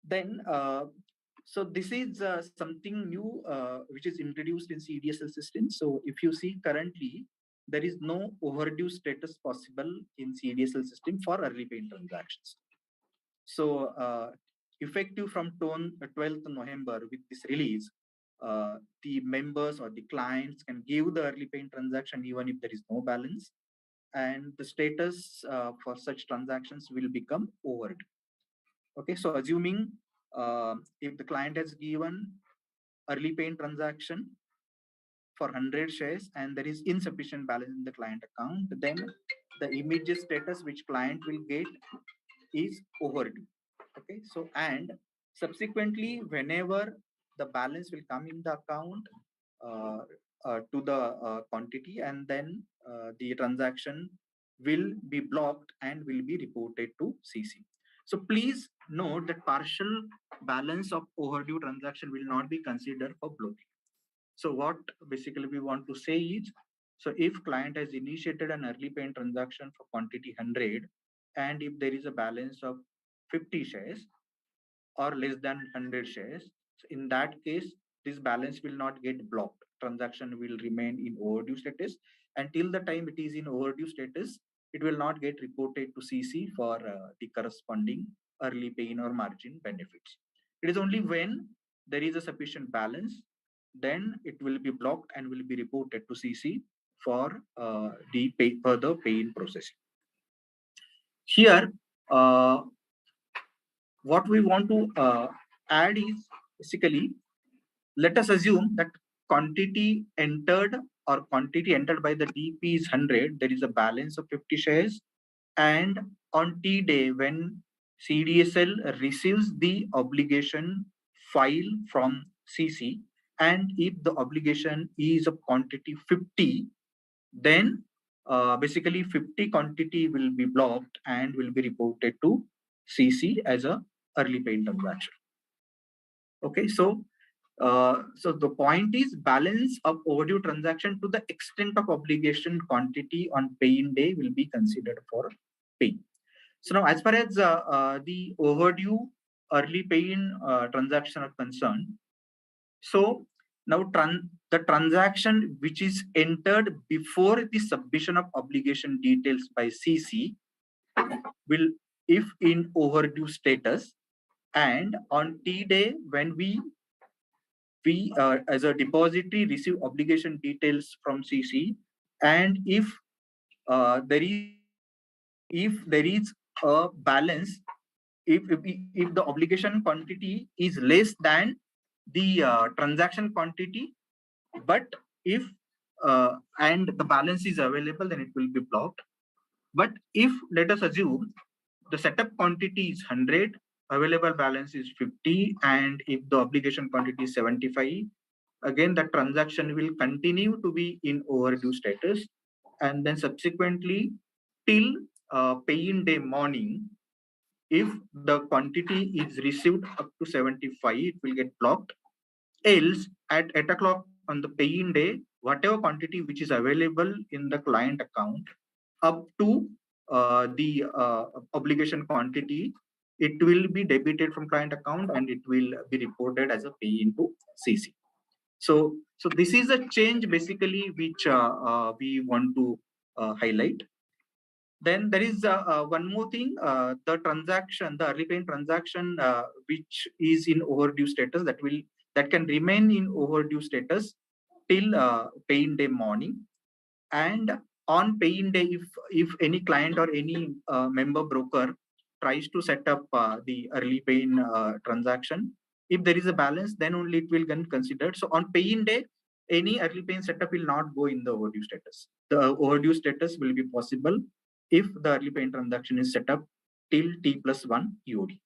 Then, so this is something new which is introduced in CDSL system. So if you see currently, there is no overdue status possible in CDSL system for early payment transactions. So effective from 12th November with this release, the members or the clients can give the early payment transaction even if there is no balance, and the status for such transactions will become overdue. Okay, so assuming if the client has given early payment transaction for 100 shares and there is insufficient balance in the client account, then the immediate status which client will get is overdue. Okay, so and subsequently, whenever the balance will come in the account uh, to the quantity, and then the transaction will be blocked and will be reported to CC. So please note that partial balance of overdue transaction will not be considered for blocking. So what basically we want to say is, so if client has initiated an early payment transaction for quantity 100, and if there is a balance of 50 shares or less than 100 shares, so in that case, this balance will not get blocked. Transaction will remain in overdue status. Until the time it is in overdue status, it will not get reported to CC for the corresponding early paying or margin benefits. It is only when there is a sufficient balance, then it will be blocked and will be reported to CC for the further pay-in processing. Here, uh, what we want to add is basically, let us assume that quantity entered or quantity entered by the DP is 100, there is a balance of 50 shares, and on T day when CDSL receives the obligation file from CC, and if the obligation is of quantity 50, then basically 50 quantity will be blocked and will be reported to CC as a early payment transaction. Okay, so the point is balance of overdue transaction to the extent of obligation quantity on pay-in day will be considered for pay. So now, as far as the overdue early pay-in transaction are concerned, so now the transaction which is entered before the submission of obligation details by CC will, if in overdue status, and on T day when we as a depository receive obligation details from CC, and if there is a balance, if the obligation quantity is less than the transaction quantity, but if and the balance is available, then it will be blocked. But if, let us assume, the setup quantity is 100, available balance is 50, and if the obligation quantity is 75, again the transaction will continue to be in overdue status, and then subsequently till pay-in day morning, if the quantity is received up to 75, it will get blocked. Else at 8 o'clock on the pay-in day, whatever quantity which is available in the client account up to the obligation quantity, it will be debited from client account and it will be reported as a pay into CC. So this is a change basically which we want to highlight. Then there is one more thing, the early payment transaction, which is in overdue status, that can remain in overdue status till pay-in day morning. And on pay-in day, if any client or any member broker tries to set up the early pay-in transaction, if there is a balance, then only it will get considered. So on pay-in day, any early pay-in setup will not go in the overdue status. The overdue status will be possible if the early payment transaction is set up till T+1 EOD.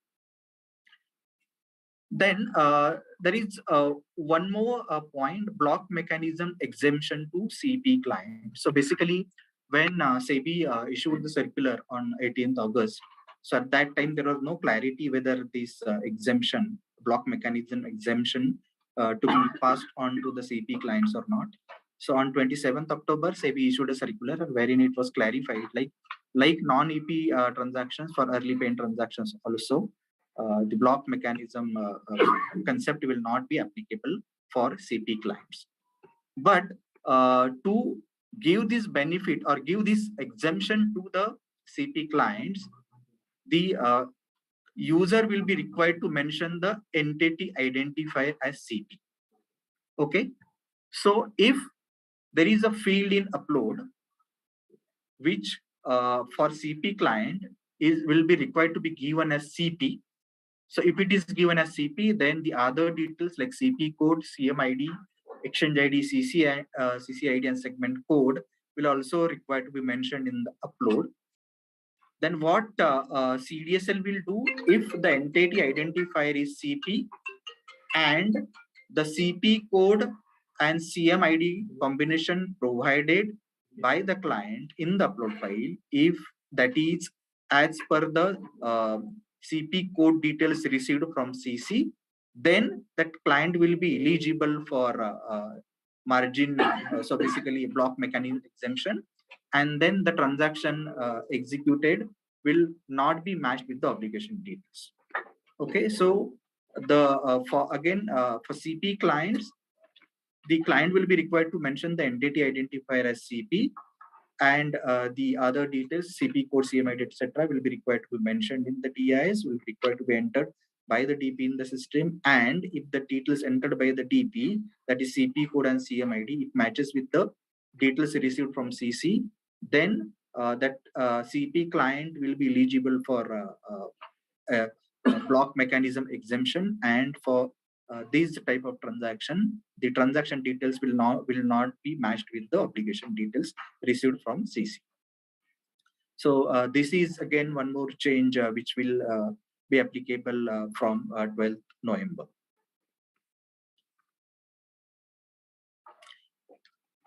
Then there is one more point, block mechanism exemption to CP client. So basically, when SEBI issued the circular on 18th August, so at that time there was no clarity whether this exemption, block mechanism exemption, to be passed on to the CP clients or not. So on 27th October, SEBI issued a circular wherein it was clarified, like non-EP transactions for early payment transactions also, the block mechanism concept will not be applicable for CP clients. But to give this benefit or give this exemption to the CP clients, the user will be required to mention the entity identifier as CP. Okay. So if there is a field in upload, which for CP client will be required to be given as CP. So if it is given as CP, then the other details like CP code, CMID, exchange ID, CC ID, and segment code will also require to be mentioned in the upload. Then what CDSL will do, if the entity identifier is CP and the CP code and CMID combination provided by the client in the upload file, if that is as per the CP code details received from CC, then that client will be eligible for margin, so basically block mechanism exemption, and then the transaction executed will not be matched with the obligation details. Okay, so the for CP clients, the client will be required to mention the entity identifier as CP, and the other details, CP code, CMID, etc., will be required to be mentioned in the TIS, will be required to be entered by the DP in the system. And if the details entered by the DP, that is CP code and CMID, it matches with the details received from CC, then that CP client will be eligible for block mechanism exemption. And for this type of transaction, the transaction details will not be matched with the obligation details received from CC. So this is again one more change which will be applicable from 12th November.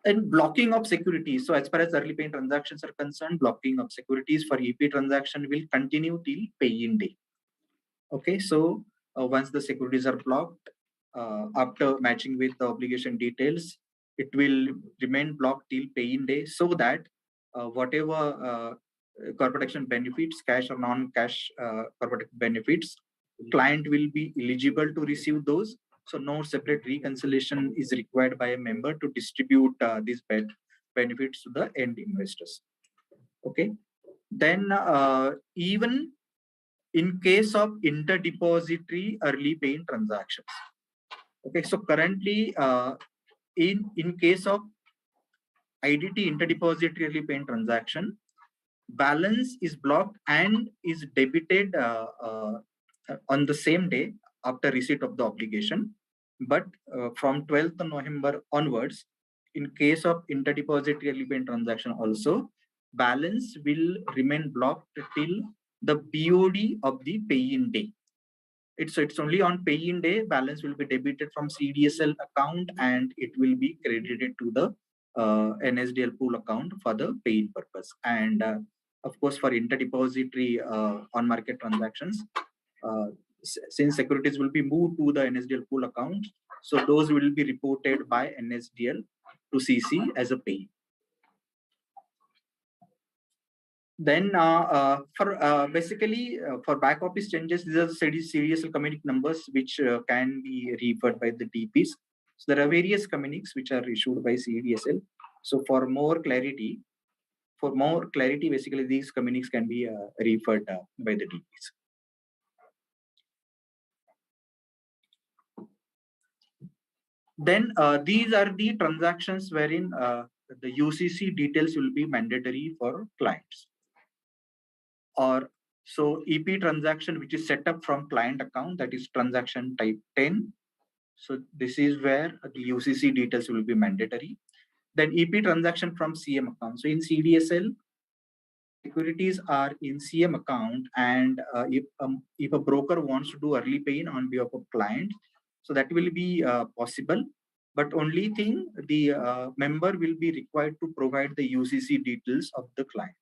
And blocking of securities. So as far as early paying transactions are concerned, blocking of securities for EP transaction will continue till pay-in day. Okay, so once the securities are blocked, after matching with the obligation details, it will remain blocked till pay-in day, so that whatever corporate action benefits, cash or non-cash corporate benefits, client will be eligible to receive those. So no separate reconciliation is required by a member to distribute these benefits to the end investors. Okay, then even in case of interdepository early paying transactions. Okay, so currently in case of IDT interdepository early paying transaction, balance is blocked and is debited on the same day after receipt of the obligation. But from 12th November onwards, in case of interdepository early paying transaction also, balance will remain blocked till the BOD of the pay-in day. It's only on pay-in day balance will be debited from CDSL account and it will be credited to the NSDL pool account for the pay-in purpose. And of course, for interdepository on-market transactions, since securities will be moved to the NSDL pool account, so those will be reported by NSDL to CC as a pay. Then for basically for back office changes, these are CDSL communique numbers which can be referred by the DPs. So there are various communiques which are issued by CDSL. So for more clarity, basically these communiques can be referred by the DPs. Then these are the transactions wherein the UCC details will be mandatory for clients. Or so EP transaction which is set up from client account, that is transaction type 10. So this is where the UCC details will be mandatory. Then EP transaction from CM account. So in CDSL, securities are in CM account, and if a broker wants to do early pay-in on behalf of client, so that will be possible. But only thing, the member will be required to provide the UCC details of the client.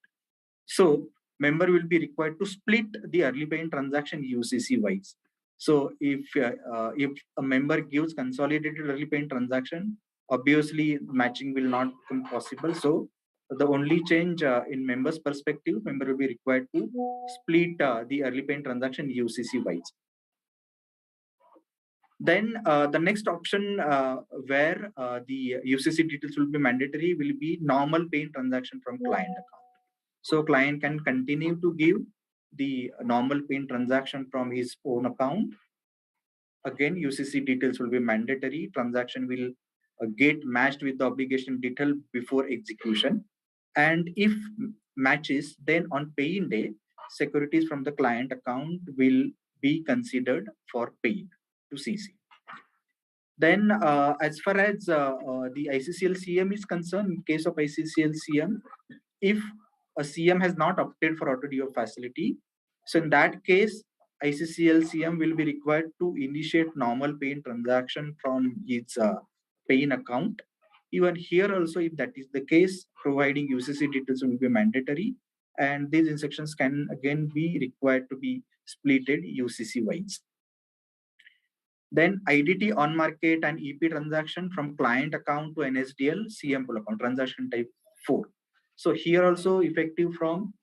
So member will be required to split the early paying transaction UCC wise. So if a member gives consolidated early paying transaction, obviously matching will not become possible. So The only change in members' perspective, member will be required to split the early payment transaction UCC wise. Then the next option where the UCC details will be mandatory will be normal payment transaction from client account. So client can continue to give the normal payment transaction from his own account. Again, UCC details will be mandatory. Transaction will get matched with the obligation detail before execution. And if matches, then on paying day, securities from the client account will be considered for paying to CC. Then, as far as the ICCL CM is concerned, in case of ICCL CM, if a CM has not opted for auto DO facility, so in that case, ICCL CM will be required to initiate normal paying transaction from its paying account. Even here also, if that is the case, providing UCC details will be mandatory, and these instructions can again be required to be splitted UCC wise. Then IDT on market and EP transaction from client account to NSDL CM pool account transaction type 4. So here also effective from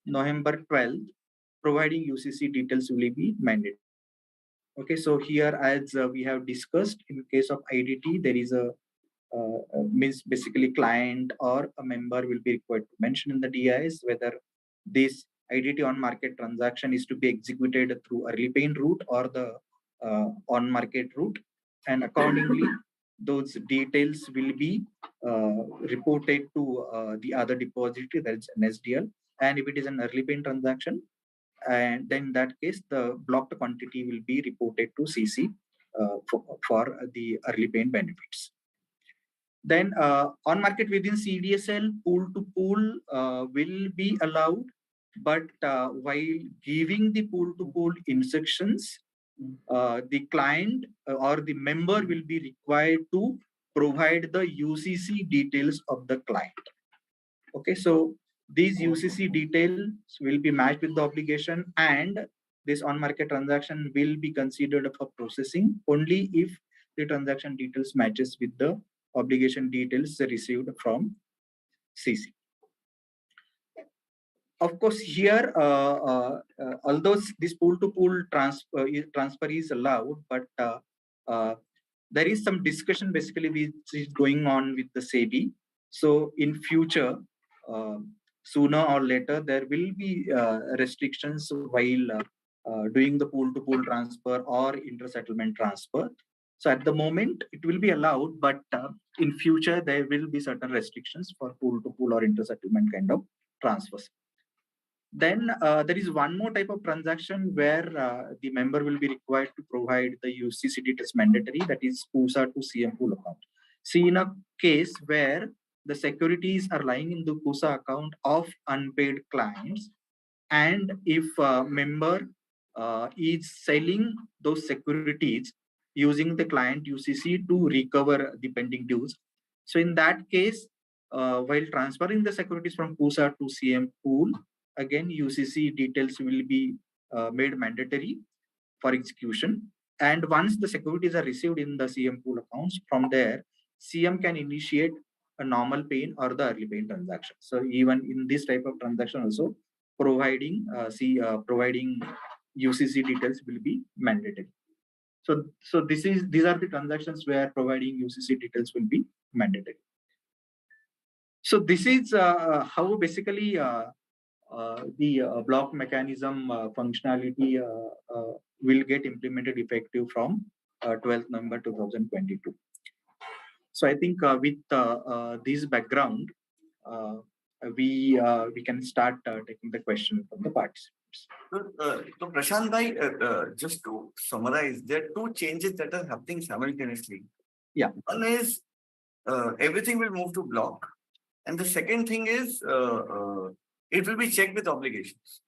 November 12th, providing UCC details will be mandatory. Okay, so here as we have discussed, in case of IDT, there is a means basically client or a member will be required to mention in the DIS whether this IDT on market transaction is to be executed through early payment route or the on market route, and accordingly those details will be reported to the other depository, that's an SDL. And if it is an early payment transaction, and then in that case the blocked quantity will be reported to CC for the early payment benefits. Then on market within CDSL, pool to pool will be allowed, but while giving the pool to pool instructions, the client or the member will be required to provide the UCC details of the client. Okay, so these UCC details will be matched with the obligation, and this on market transaction will be considered for processing only if the transaction details matches with the obligation details received from CC. Of course, here, although this pool-to-pool transfer is allowed, but there is some discussion basically which is going on with the SEBI. So in future, sooner or later, there will be restrictions while doing the pool-to-pool transfer or inter-settlement transfer. So at the moment, it will be allowed, but in future, there will be certain restrictions for pool-to-pool or inter-settlement kind of transfers. Then there is one more type of transaction where the member will be required to provide the UCC details mandatory, that is CUSA to CM pool account. See, in a case where the securities are lying in the CUSA account of unpaid clients, and if a member is selling those securities using the client UCC to recover the pending dues. So in that case, while transferring the securities from CUSA to CM pool, again, UCC details will be made mandatory for execution. And once the securities are received in the CM pool accounts, from there, CM can initiate a normal paying or the early paying transaction. So even in this type of transaction also, providing UCC details will be mandatory. So these are the transactions where providing UCC details will be mandatory. So this is how basically the block mechanism functionality will get implemented effective from 12th November 2022. So I think with this background, we can start taking the question from the participants. So Prashant bhai, just to summarize, there are two changes that are happening simultaneously. Yeah. One is everything will move to block, and the second thing is it will be checked with obligations.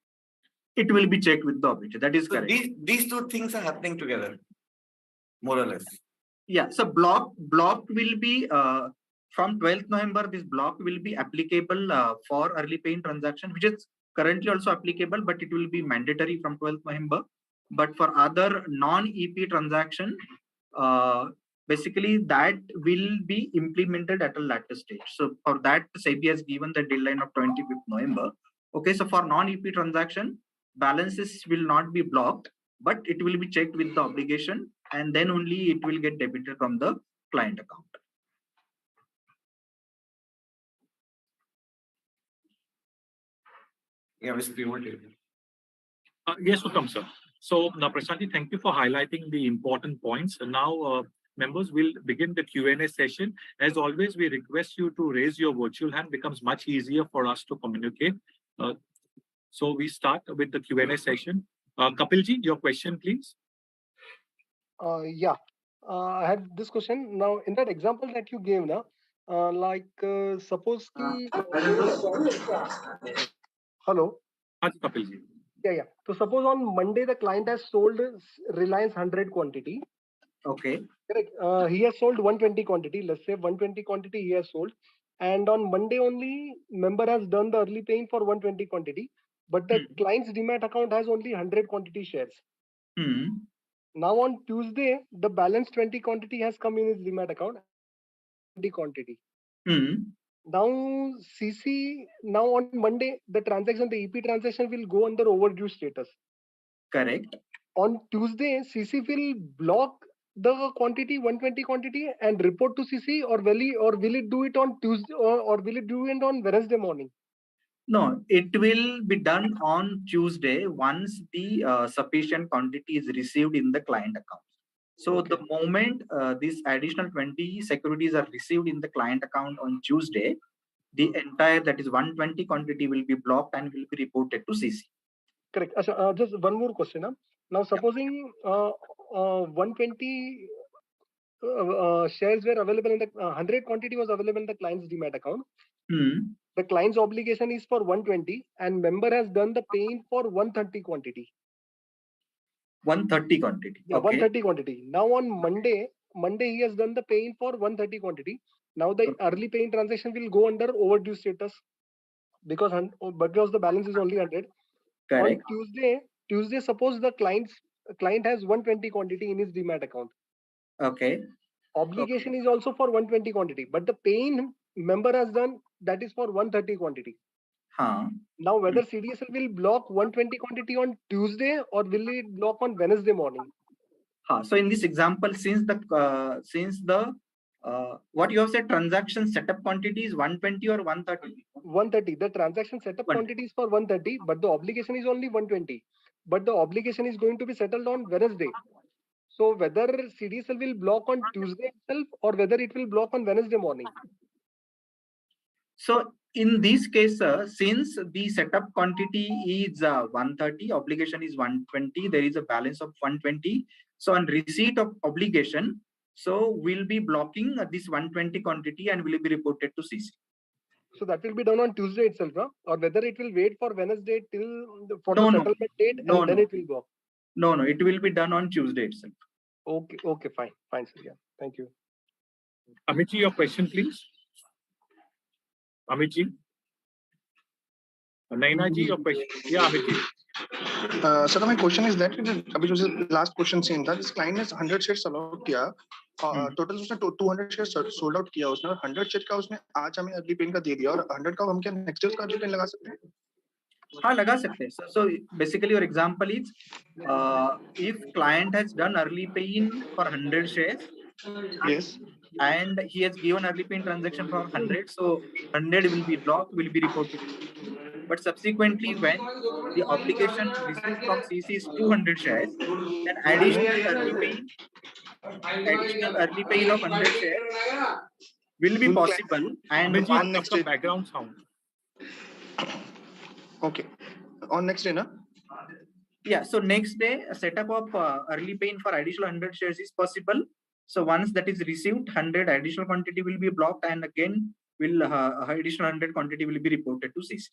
It will be checked with the obligation. That is so correct. These two things are happening together, more or less. Yeah. So block will be from 12th November. This block will be applicable for early paying transaction, which is currently also applicable, but it will be mandatory from 12th November. But for other non-EP transaction, basically that will be implemented at a later stage. So for that, SEBI has given the deadline of 25th November. Okay, so for non-EP transaction, balances will not be blocked, but it will be checked with the obligation, and then only it will get debited from the client account. Yeah, Mr. Pivot. Yes, Uttam, sir. So, now, Prashanti, thank you for highlighting the important points. And now, members will begin the Q&A session. As always, we request you to raise your virtual hand. Becomes much easier for us to communicate. So, we start with the Q&A session. Kapilji, your question, please. Yeah, I had this question. Now, in that example that you gave, now, suppose ki hello. Kapilji. Yeah. So suppose on Monday the client has sold Reliance 100 quantity. Okay. Correct. He has sold 120 quantity. Let's say 120 quantity he has sold, and on Monday only member has done the early paying for 120 quantity, but the client's demat account has only 100 quantity shares. Now on Tuesday, the balance 20 quantity has come in his demat account, 20 quantity. Now CC, now on Monday, the transaction, the EP transaction will go under overdue status. Correct. On Tuesday, CC will block the quantity, 120 quantity, and report to CC, or will it do it on Tuesday, or will it do it on Wednesday morning? No, it will be done on Tuesday once the sufficient quantity is received in the client account. So Okay. the moment these additional 20 securities are received in the client account on Tuesday, the entire, that is 120 quantity, will be blocked and will be reported to CC. Correct. Just one more question. Now, supposing 120 shares were available in the 100 quantity was available in the client's demat account. The client's obligation is for 120, and member has done the paying for 130 quantity. 130 quantity. Yeah, Okay. 130 quantity. Now on Monday he has done the paying for 130 quantity. Now the early paying transaction will go under overdue status because the balance is only 100. Correct. On Tuesday, suppose the client has 120 quantity in his demat account. Okay. Obligation is also for 120 quantity, but the paying member has done that is for 130 quantity. Now whether CDSL will block 120 quantity on Tuesday or will it block on Wednesday morning? So in this example, since the what you have said, transaction setup quantity is 120 or 130? 130. The transaction setup quantity is for 130, but the obligation is only 120. But the obligation is going to be settled on Wednesday. So whether CDSL will block on Tuesday itself or whether it will block on Wednesday morning. So in this case, since the setup quantity is 130, obligation is 120, there is a balance of 120. So on receipt of obligation, so we'll be blocking this 120 quantity and will be reported to CC. So that will be done on Tuesday itself, huh? Or whether it will wait for Wednesday till the settlement date and then it will block. No, it will be done on Tuesday itself. Okay, fine, sir. Yeah, thank you. Amitji, your question, please. Amitji. Nainaji, your question. Yeah, Amitji. So my question is that last question same था. This client has 100 shares allowed किया. Total उसने 200 shares sold out किया उसने, और 100 shares का उसने आज हमें early payment का दे दिया, और 100 का हम क्या next day उसका early payment लगा सकते हैं? हाँ, लगा सकते हैं. So basically your example is if client has done early paying for 100 shares. Yes. And he has given early paying transaction for 100, so 100 will be blocked, will be reported. But subsequently, when the obligation received from CC is 200 shares, then additional early paying of 100 shares will be possible. And on next day, background sound. Okay. On next day, na? Yeah. So next day, a setup of early paying for additional 100 shares is possible. So once that is received, 100 additional quantity will be blocked, and again, will additional 100 quantity will be reported to CC.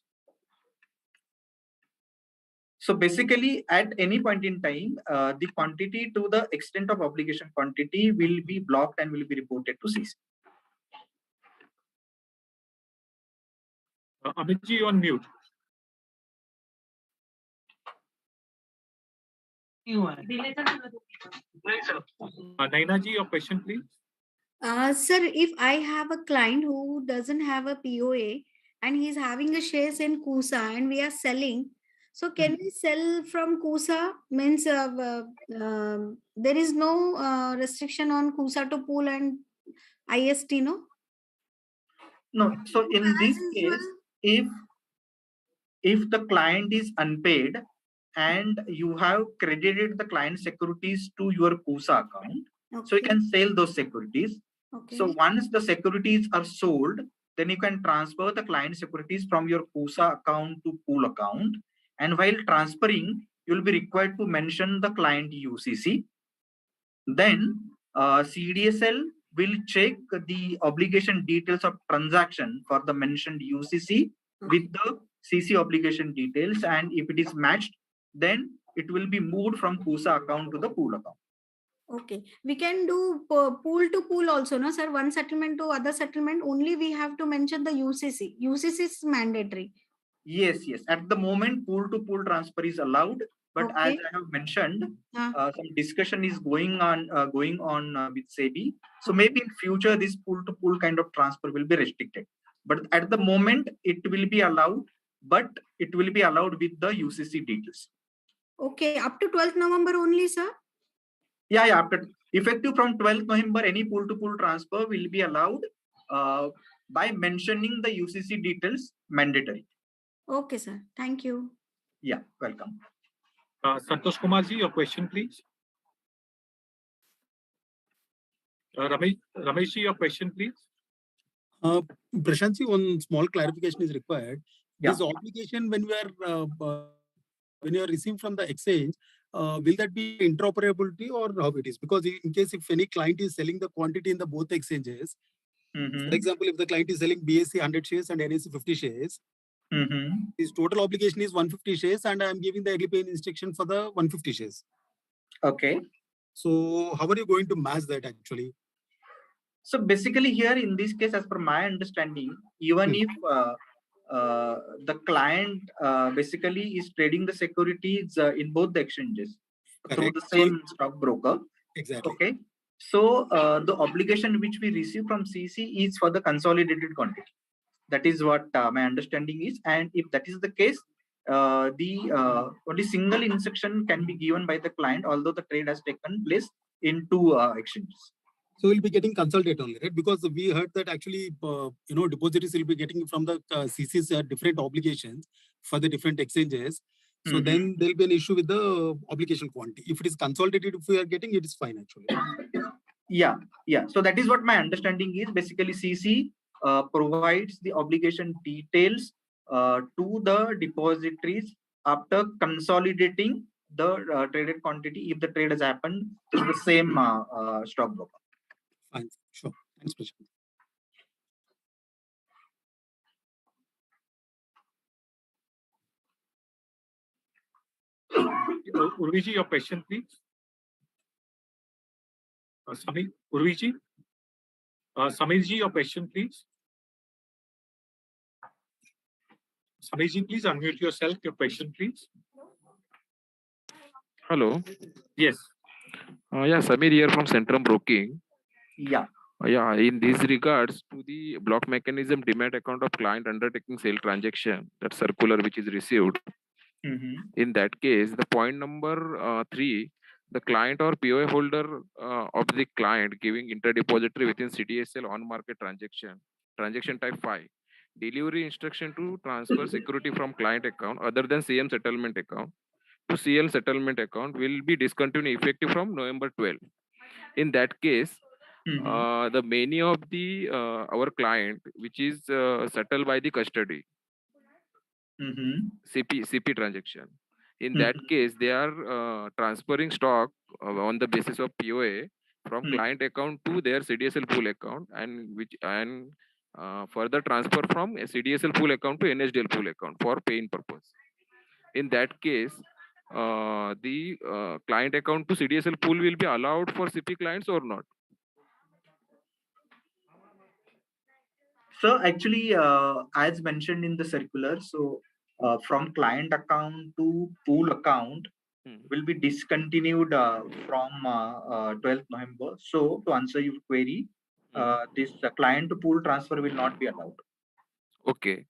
So basically, at any point in time, the quantity to the extent of obligation quantity will be blocked and will be reported to CC. Amitji, on mute. Nainaji, your question, please. Sir, if I have a client who doesn't have a POA and he's having a shares in Kusa and we are selling, so can we sell from Kusa? Means there is no restriction on Kusa to pool and IST, no? No. So in As this usual. case, if the client is unpaid and you have credited the client securities to your Kusa account, so you Okay. can sell those securities. Okay. So once the securities are sold, then you can transfer the client securities from your Kusa account to pool account. And while transferring, you will be required to mention the client UCC. Then CDSL will check the obligation details of transaction for the mentioned UCC with the CC obligation details, and if it is matched, then it will be moved from Kusa account to the pool account. Okay. We can do pool to pool also, no, sir? One settlement to other settlement. Only we have to mention the UCC. UCC is mandatory. Yes, yes. At the moment, pool to pool transfer is allowed, but as Okay. I have mentioned, Ah. some discussion is going on with SEBI. So maybe in future, this pool to pool kind of transfer will be restricted. But at the moment, it will be allowed, but it will be allowed with the UCC details. Okay. Up to 12th November only, sir? Yeah, yeah. After effective from 12th November, any pool to pool transfer will be allowed by mentioning the UCC details mandatory. Okay, sir. Thank you. Yeah, welcome. Santosh Kumarji, your question, please. Rameshji, your question, please. Prashantji, one small clarification is required. Yeah. This obligation, when you are receiving from the exchange, will that be interoperability or how it is? Because in case if any client is selling the quantity in the both exchanges, for example, if the client is selling BSC 100 shares and NSE 50 shares, his total obligation is 150 shares, and I am giving the early payment instruction for the 150 shares. Okay. So how are you going to match that actually? So basically here in this case, as per my understanding, even if the client basically is trading the securities in both the exchanges through the same stockbroker. Exactly. Okay. So the obligation which we receive from CC is for the consolidated quantity. That is what my understanding is. And if that is the case, the only single instruction can be given by the client, although the trade has taken place in two exchanges. So we'll be getting consolidated only, right? Because we heard that actually, depositories will be getting from the CC's different obligations for the different exchanges. So then there'll be an issue with the obligation quantity. If it is consolidated, if we are getting it, is fine actually. Yeah, yeah. So that is what my understanding is. Basically, CC provides the obligation details to the depositories after consolidating the traded quantity if the trade has happened through the same stockbroker. Fine, sure. Thanks, Prashant. Urviji, your question, please. Samir, Urviji. Samirji, your question, please. Samirji, please unmute yourself. Your question, please. Hello. Yes. Yeah, Samir here from Centrum Broking. Yeah. Yeah, in these regards to the block mechanism demat account of client undertaking sale transaction, that circular which is received. In that case, the point number 3, the client or POA holder of the client giving interdepository within CDSL on market transaction type 5, delivery instruction to transfer security from client account other than CM settlement account to CL settlement account will be discontinued effective from November 12. In that case, the many of the our client which is settled by the custody CP transaction. In that case, they are transferring stock on the basis of POA from client account to their CDSL pool account, and further transfer from a CDSL pool account to NSDL pool account for paying purpose. In that case, the client account to CDSL pool will be allowed for CP clients or not? So actually, as mentioned in the circular, so from client account to pool account will be discontinued from 12th November. So to answer your query, this client to pool transfer will not be allowed. Okay.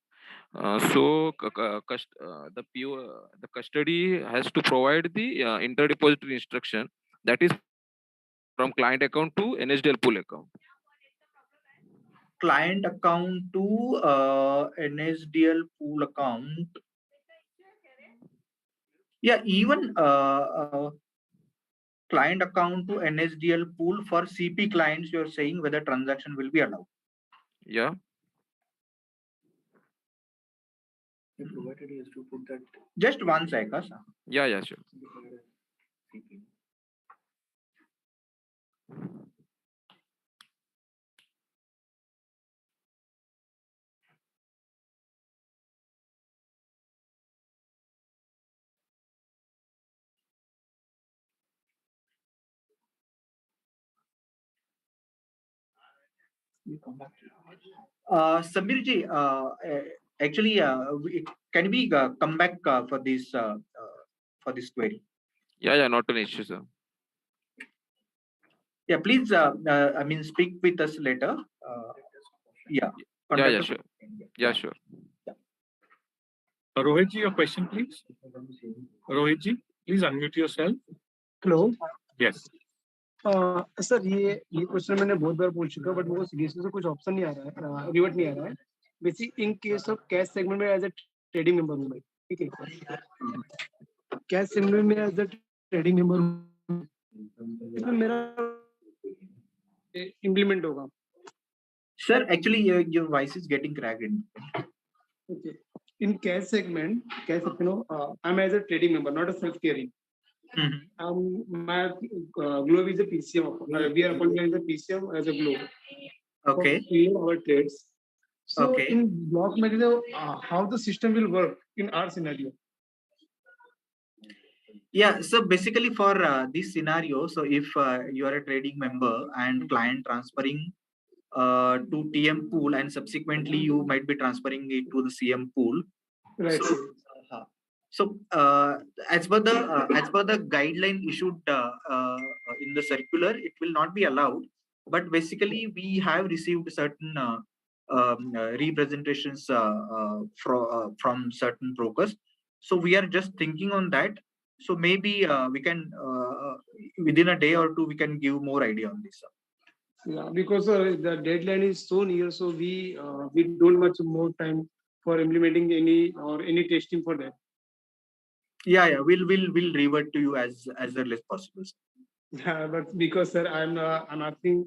So the the custody has to provide the interdepository instruction, that is from client account to NSDL pool account. Client account to NSDL pool account. Yeah, even client account to NSDL pool for CP clients, you're saying whether transaction will be allowed. Yeah. Just one second. Yeah, sure. Samir ji, actually, can we come back for this query? Yeah, not an issue, sir. Yeah, please. I mean, speak with us later. Yeah. Yeah, sure. Yeah, sure. Rohit ji, your question, please. Rohit ji, please unmute yourself. Hello. Yes. Sir ये question मैंने बहुत बार पूछ चुका, but वो seriously से कुछ option नहीं आ रहा है, रिवर्ट नहीं आ रहा है. Basic in case of cash segment में एज अ ट्रेडिंग मेंबर हूँ मैं, ठीक है. कैश सेगमेंट में एज अ ट्रेडिंग मेंबर इसमें मेरा इम्प्लीमेंट होगा. Sir, actually, your voice is getting cracked. Okay. In cash segment, I'm as a trading member, not a self-clearing. My Globe is a PCM. We are appointed as a PCM as a Globe. Okay. For clear our trades. So Okay. in block mechanism, how the system will work in our scenario? Yeah, so basically for this scenario, so if you are a trading member and client transferring to TM pool and subsequently you might be transferring it to the CM pool. Right. So as per the guideline issued in the circular, it will not be allowed. But basically, we have received certain representations from certain brokers. So we are just thinking on that. So maybe we can within a day or two we can give more idea on this. Yeah, because the deadline is so near, so we don't much more time for implementing any testing for that. Yeah, we'll revert to you as early as possible. Yeah, but because sir, I'm asking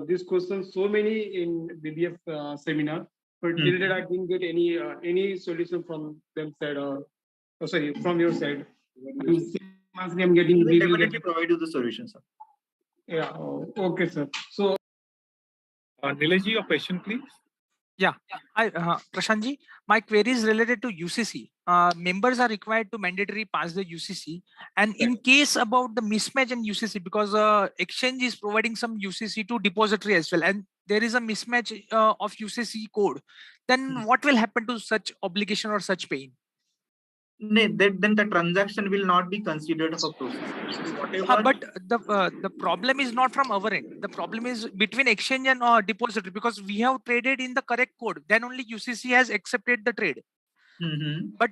this question so many in BBF seminar, but till that I didn't get any solution from them side or sorry from your side. I'm getting. We will definitely provide you the solution, sir. Yeah. Okay, sir. So, Nilesh ji, your question, please. Yeah, Prashantji, my query is related to UCC. Members are required to mandatory pass the UCC, and in case about the mismatch in UCC, because exchange is providing some UCC to depository as well, and there is a mismatch of UCC code, then what will happen to such obligation or such pain? Then the transaction will not be considered for processing. But the problem is not from our end. The problem is between exchange and depository, because we have traded in the correct code. Then only UCC has accepted the trade. But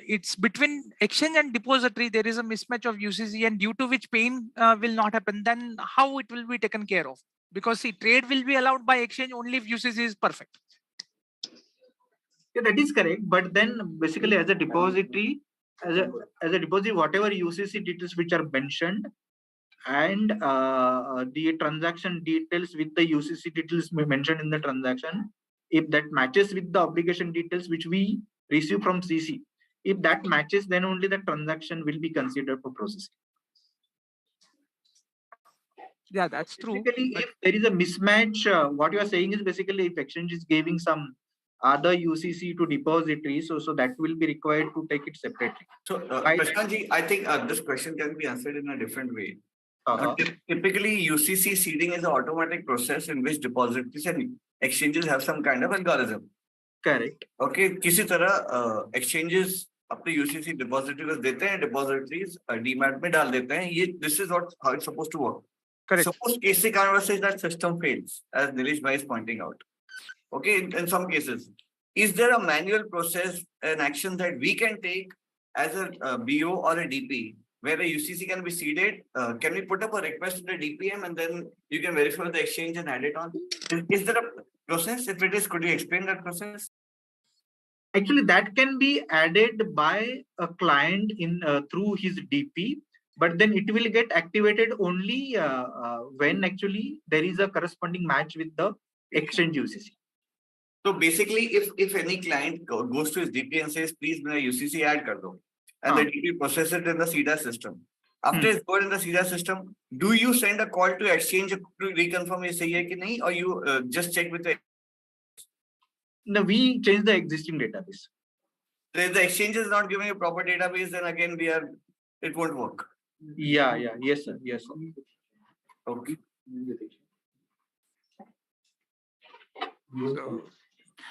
it's between exchange and depository. There is a mismatch of UCC, and due to which pain will not happen. Then how it will be taken care of? Because see, trade will be allowed by exchange only if UCC is perfect. Yeah, that is correct. But then basically as a depository, whatever UCC details which are mentioned and the transaction details with the UCC details mentioned in the transaction, if that matches with the obligation details which we receive from CC, if that matches, then only the transaction will be considered for processing. Yeah, that's true. Basically, if there is a mismatch, what you are saying is basically if exchange is giving some other UCC to depository, so that will be required to take it separately. So, Prashantji, I think this question can be answered in a different way. Typically, UCC seeding is an automatic process in which depositories and exchanges have some kind of algorithm. Correct. Okay, किसी तरह exchanges अपने UCC depository को देते हैं, depositories demat में डाल देते हैं. This is how it's supposed to work. Correct. Suppose case conversation that system fails, as Nilesh Bhai is pointing out. Okay, in some cases, is there a manual process, an action that we can take as a BO or a DP, where a UCC can be seeded? Can we put up a request to the DPM and then you can verify the exchange and add it on? Is there a process? If it is, could you explain that process? Actually, that can be added by a client in through his DP, but then it will get activated only when actually there is a corresponding match with the exchange UCC. So basically, if any client goes to his DP and says, please, my UCC add kar do, and the DP processes it in the SIDA system. After it's got in the SIDA system, do you send a call to exchange to reconfirm ye sahi hai ki nahi, or you just check with the? No, we change the existing database. So if the exchange is not giving a proper database, then again it won't work. Yeah, yes, sir. Okay.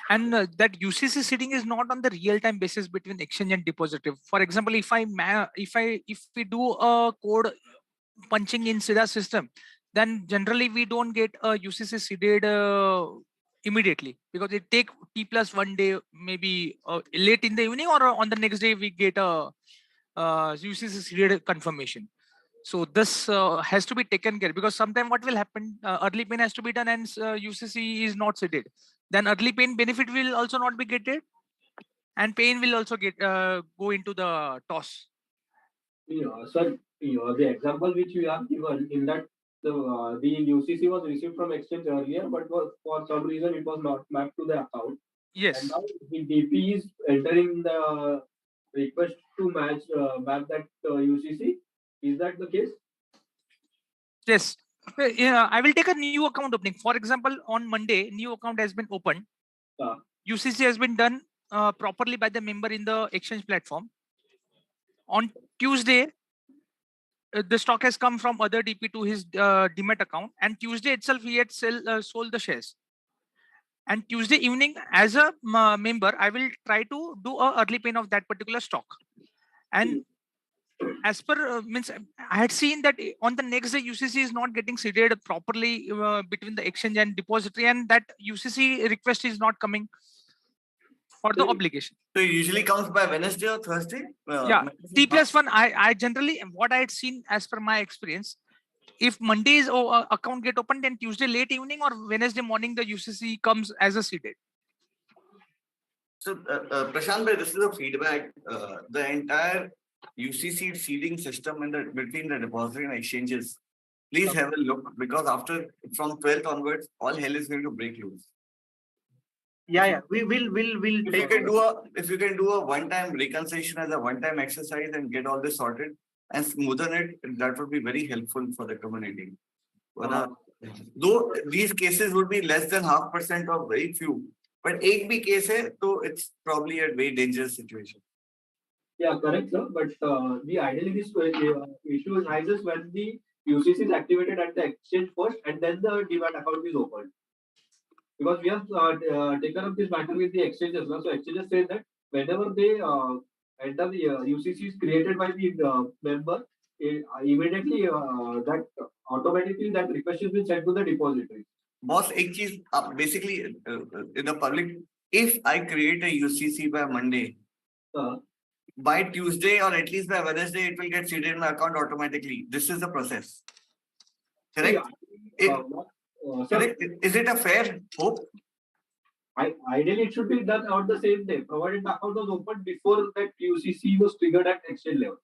And that UCC seeding is not on the real-time basis between exchange and depository. For example, if we do a code punching in SIDA system, then generally we don't get a UCC seeded immediately, because it take T+1 day, maybe late in the evening or on the next day we get a UCC seeded confirmation. So this has to be taken care, because sometimes what will happen, early payment has to be done and UCC is not seeded. Then early payment benefit will also not be getted, and pain will also get go into the toss. Sir, the example which you have given, in that the UCC was received from exchange earlier, but for some reason it was not mapped to the account. Yes. And now the DP is entering the request to map that UCC. Is that the case? Yes. I will take a new account opening. For example, on Monday, new account has been opened. UCC has been done properly by the member in the exchange platform. On Tuesday, the stock has come from other DP to his Demat account, and Tuesday itself he had sold the shares. And Tuesday evening, as a member, I will try to do a early payment of that particular stock. And as per means, I had seen that on the next day UCC is not getting seeded properly between the exchange and depository, and that UCC request is not coming for the obligation. So it usually comes by Wednesday or Thursday? Yeah, T+1. I generally, what I had seen as per my experience, if Monday's account get opened, then Tuesday late evening or Wednesday morning the UCC comes as a seeded. So Prashant bhai, this is a feedback. The entire UCC seeding system and between the depository and exchanges, please have a look, because from 12th onwards, all hell is going to break loose. Yeah. We'll if you can do a one-time reconciliation as a one-time exercise and get all this sorted and smoothen it, that would be very helpful for the community. Though these cases would be less than 0.5% or very few, but एक भी case है, so it's probably a very dangerous situation. Yeah, correct, sir. But the ideally this issue arises when the UCC is activated at the exchange first, and then the Demat account is opened. Because we have taken up this matter with the exchanges. So exchanges say that whenever they enter the UCC is created by the member, immediately that automatically that request is sent to the depository. Boss, एक चीज basically in the public, if I create a UCC by Monday, by Tuesday or at least by Wednesday, it will get seeded in my account automatically. This is the process. Correct? Correct. Is it a fair hope? Ideally, it should be done on the same day, provided the account was opened before that UCC was triggered at exchange level.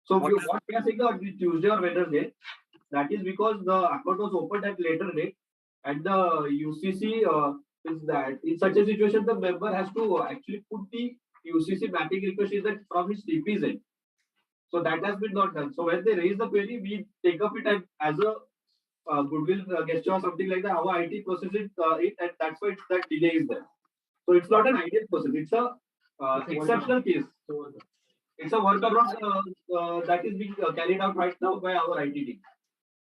So what we are saying on Tuesday or Wednesday, that is because the account was opened at later date, and the UCC is that in such a situation the member has to actually put the UCC mapping request is that from his DP's end. So that has been not done. So when they raise the query, we take up it as a goodwill gesture or something like that. Our IT processes it, and that's why that delay is there. So it's not an ideal process. It's a exceptional case. It's a workaround that is being carried out right now by our IT team.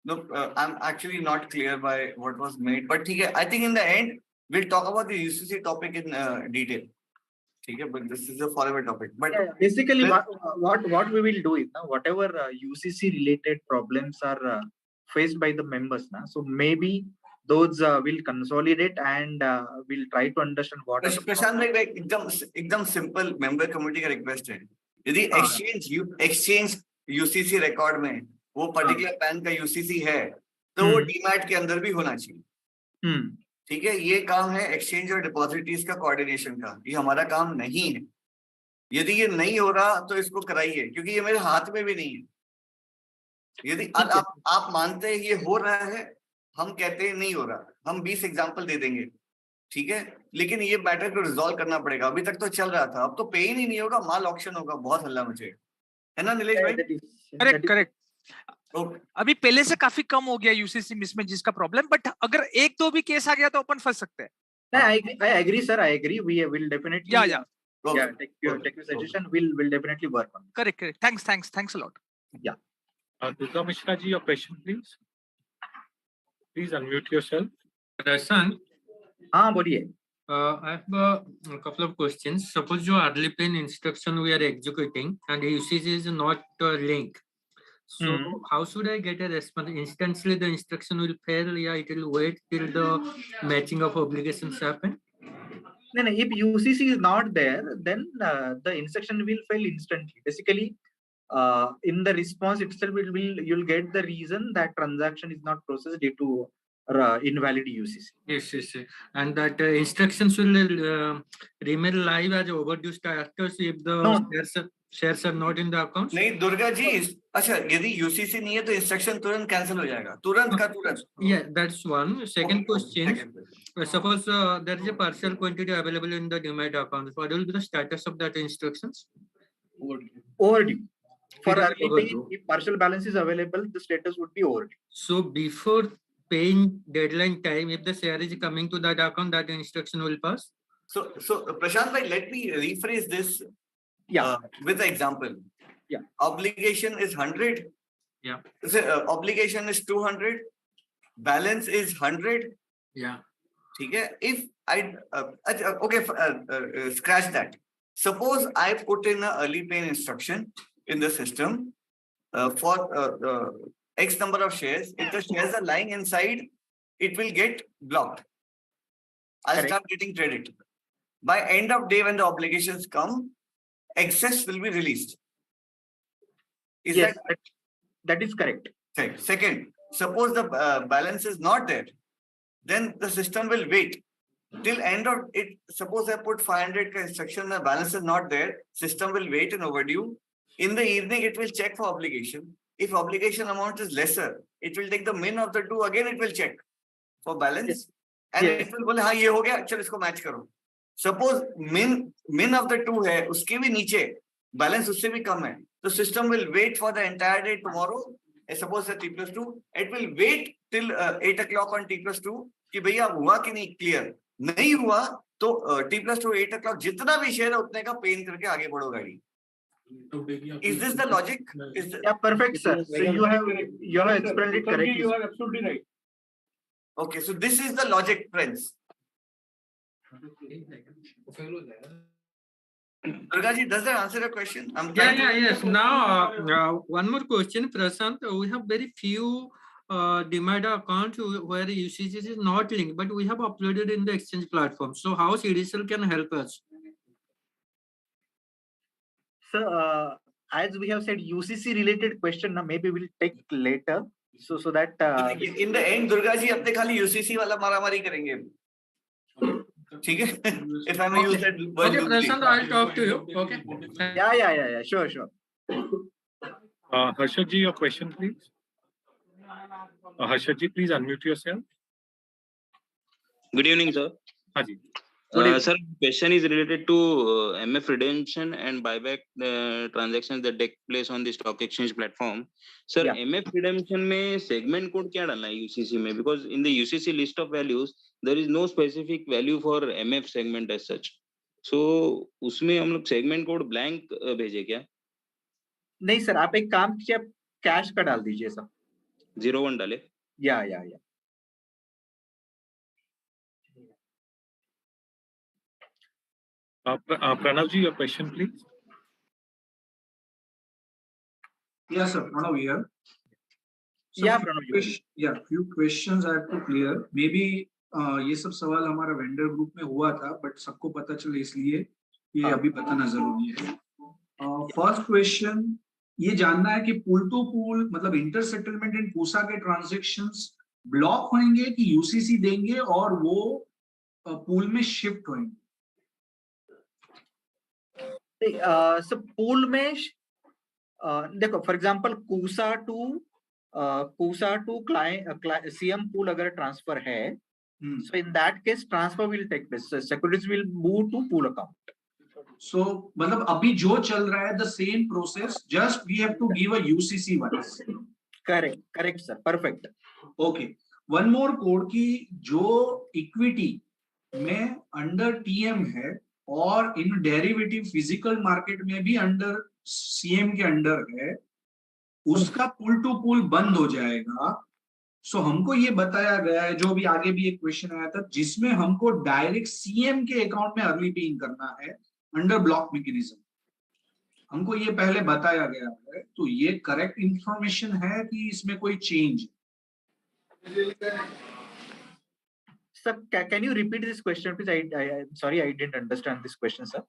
No, I'm actually not clear by what was made, but I think in the end we'll talk about the UCC topic in detail. But this is a forever topic. But basically, what we will do is whatever UCC related problems are faced by the members. So maybe those will consolidate and we'll try to understand what are the प्रशांत भाई एकदम simple member community का request है, यदि exchange UCC record में वो particular pan का UCC है तो वो डीमैट के अंदर भी होना चाहिए। ठीक है, ये काम है एक्सचेंज और डिपॉजिटरीज का कोऑर्डिनेशन का, ये हमारा काम नहीं है। यदि ये नहीं हो रहा तो इसको कराइए, क्योंकि ये मेरे हाथ में भी नहीं है। यदि आप मानते हैं ये हो रहा है, हम कहते हैं नहीं हो रहा, हम 20 एग्जांपल दे देंगे, ठीक है, लेकिन ये मैटर को रिजॉल्व करना पड़ेगा। अभी तक तो चल रहा था, अब तो पे ही नहीं होगा, माल ऑक्शन होगा, बहुत हल्ला मचेगा, है ना नीलेश भाई? करेक्ट। अभी पहले से काफी कम हो गया यूसीसी मिसमैच का प्रॉब्लम, बट अगर एक दो भी केस आ गया तो अपन फंस सकते हैं। I agree, sir. I agree. We will definitely. Take your suggestion. We'll definitely work on it. Correct. Thanks a lot. Yeah. Durga Mishra ji, your question, please. Please unmute yourself. Prashant. हाँ बोलिए. I have a couple of questions. Suppose जो early plain instruction we are executing and usage is not linked. So how should I get a response? Instantly the instruction will fail, yeah, it will wait till the matching of obligations happen? No, if UCC is not there, then the instruction will fail instantly. Basically, in the response itself, you'll get the reason that transaction is not processed due to invalid UCC. Yes. And that instructions will remain live as overdue status if the shares are not in the account. नहीं दुर्गा जी, अच्छा यदि UCC नहीं है तो instruction तुरंत cancel हो जाएगा, तुरंत का तुरंत. Yeah, that's one. Second question. Suppose there is a partial quantity available in the demat account. What will be the status of that instructions? Overdue. For early paying, if partial balance is available, the status would be overdue. So before paying deadline time, if the share is coming to that account, that instruction will pass. So Prashant bhai, let me rephrase this. Yeah. With the example. Yeah. Obligation is 100. Yeah. Obligation is 200. Balance is 100. Yeah. Okay. If I scratch that. Suppose I put in an early pay instruction in the system for X number of shares. If the shares are lying inside, it will get blocked. I'll start getting credit. By end of day when the obligations come, excess will be released. Yes, that is correct. Okay. Second, suppose the balance is not there, then the system will wait till end of it. Suppose I put 500 instruction, the balance is not there, system will wait in overdue. In the evening, it will check for obligation. If obligation amount is lesser, it will take the min of the two. Again, it will check for balance. And it will बोले हाँ ये हो गया, चलो इसको match करो. Suppose min of the two है, उसके भी नीचे balance उससे भी कम है, तो system will wait for the entire day tomorrow. Suppose the T+2, it will wait till 8 o'clock on T+2 कि भैया हुआ कि नहीं clear. नहीं हुआ तो T+2 8 o'clock जितना भी शेयर है उतने का पेन करके आगे बढ़ो गाड़ी. Is this the logic? Yeah, perfect, sir. So you have explained it correctly. You are absolutely right. Okay, so this is the logic, friends. Durgaji, does that answer your question? Yes. Now, one more question, Prashant. We have very few demat accounts where usage is not linked, but we have uploaded in the exchange platform. So how CDSL can help us? So, as we have said, UCC related question, maybe we'll take later. So that in the end, Durga ji अपने खाली UCC वाला मारामारी करेंगे. ठीक है? If I may use that word. Okay, Prashant, I'll talk to you. Okay. Yeah. Sure. Harshad ji, your question, please. Harshad ji, please unmute yourself. Good evening, sir. Haji. Sir, question is related to MF redemption and buyback transactions that take place on the stock exchange platform. Sir, MF redemption में segment code क्या डालना है UCC में? Because in the UCC list of values, there is no specific value for MF segment as such. So उसमें हम लोग segment code blank भेजे क्या? नहीं सर, आप एक काम कीजिए, आप कैश का डाल दीजिए सर. 01 डाले. या. Pranav ji, your question, please. Yes, sir. Pranav here. few questions I have to clear. Maybe ये सब सवाल हमारा वेंडर ग्रुप में हुआ था, बट सबको पता चले इसलिए ये अभी बताना जरूरी है. फर्स्ट क्वेश्चन ये जानना है कि पुल टू पुल मतलब इंटर सेटलमेंट एंड पूसा के ट्रांजेक्शंस ब्लॉक होंगे कि यूसीसी देंगे और वो पूल में शिफ्ट होंगे. पूल में देखो, for example CUSA to client CM pool अगर ट्रांसफर है, so in that case transfer will take place, so securities will move to pool account. So मतलब अभी जो चल रहा है the same process, just we have to give a UCC once. Correct sir, perfect. Okay, one more code की जो equity में under TM है और इन डेरिवेटिव फिजिकल मार्केट में भी अंडर सीएम के अंडर है, उसका पुल टू पुल बंद हो जाएगा. सो हमको ये बताया गया है, जो भी आगे भी एक क्वेश्चन आया था जिसमें हमको डायरेक्ट सीएम के अकाउंट में अर्ली पेइंग करना है अंडर ब्लॉक मैकेनिज्म. हमको ये पहले बताया गया है, तो ये करेक्ट इंफॉर्मेशन है कि इसमें कोई change? Sir, can you repeat this question please? I'm sorry, I didn't understand this question, sir.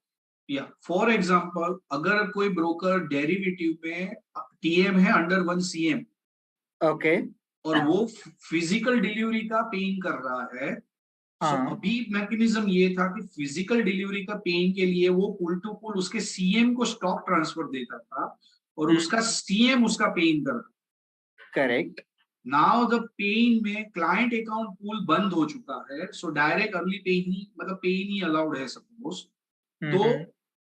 Yeah, for example, अगर कोई ब्रोकर डेरिवेटिव में टीएम है अंडर वन सीएम, ओके, और वो फिजिकल डिलीवरी का पेइंग कर रहा है, तो अभी मैकेनिज्म ये था कि फिजिकल डिलीवरी का पेइंग के लिए वो पुल टू पुल उसके सीएम को स्टॉक ट्रांसफर देता था और उसका सीएम उसका पेइंग करता. करेक्ट. नाउ द पेइंग में क्लाइंट अकाउंट पूल बंद हो चुका है, सो डायरेक्ट अर्ली पेइंग ही मतलब पेइंग ही अलाउड है सपोज. तो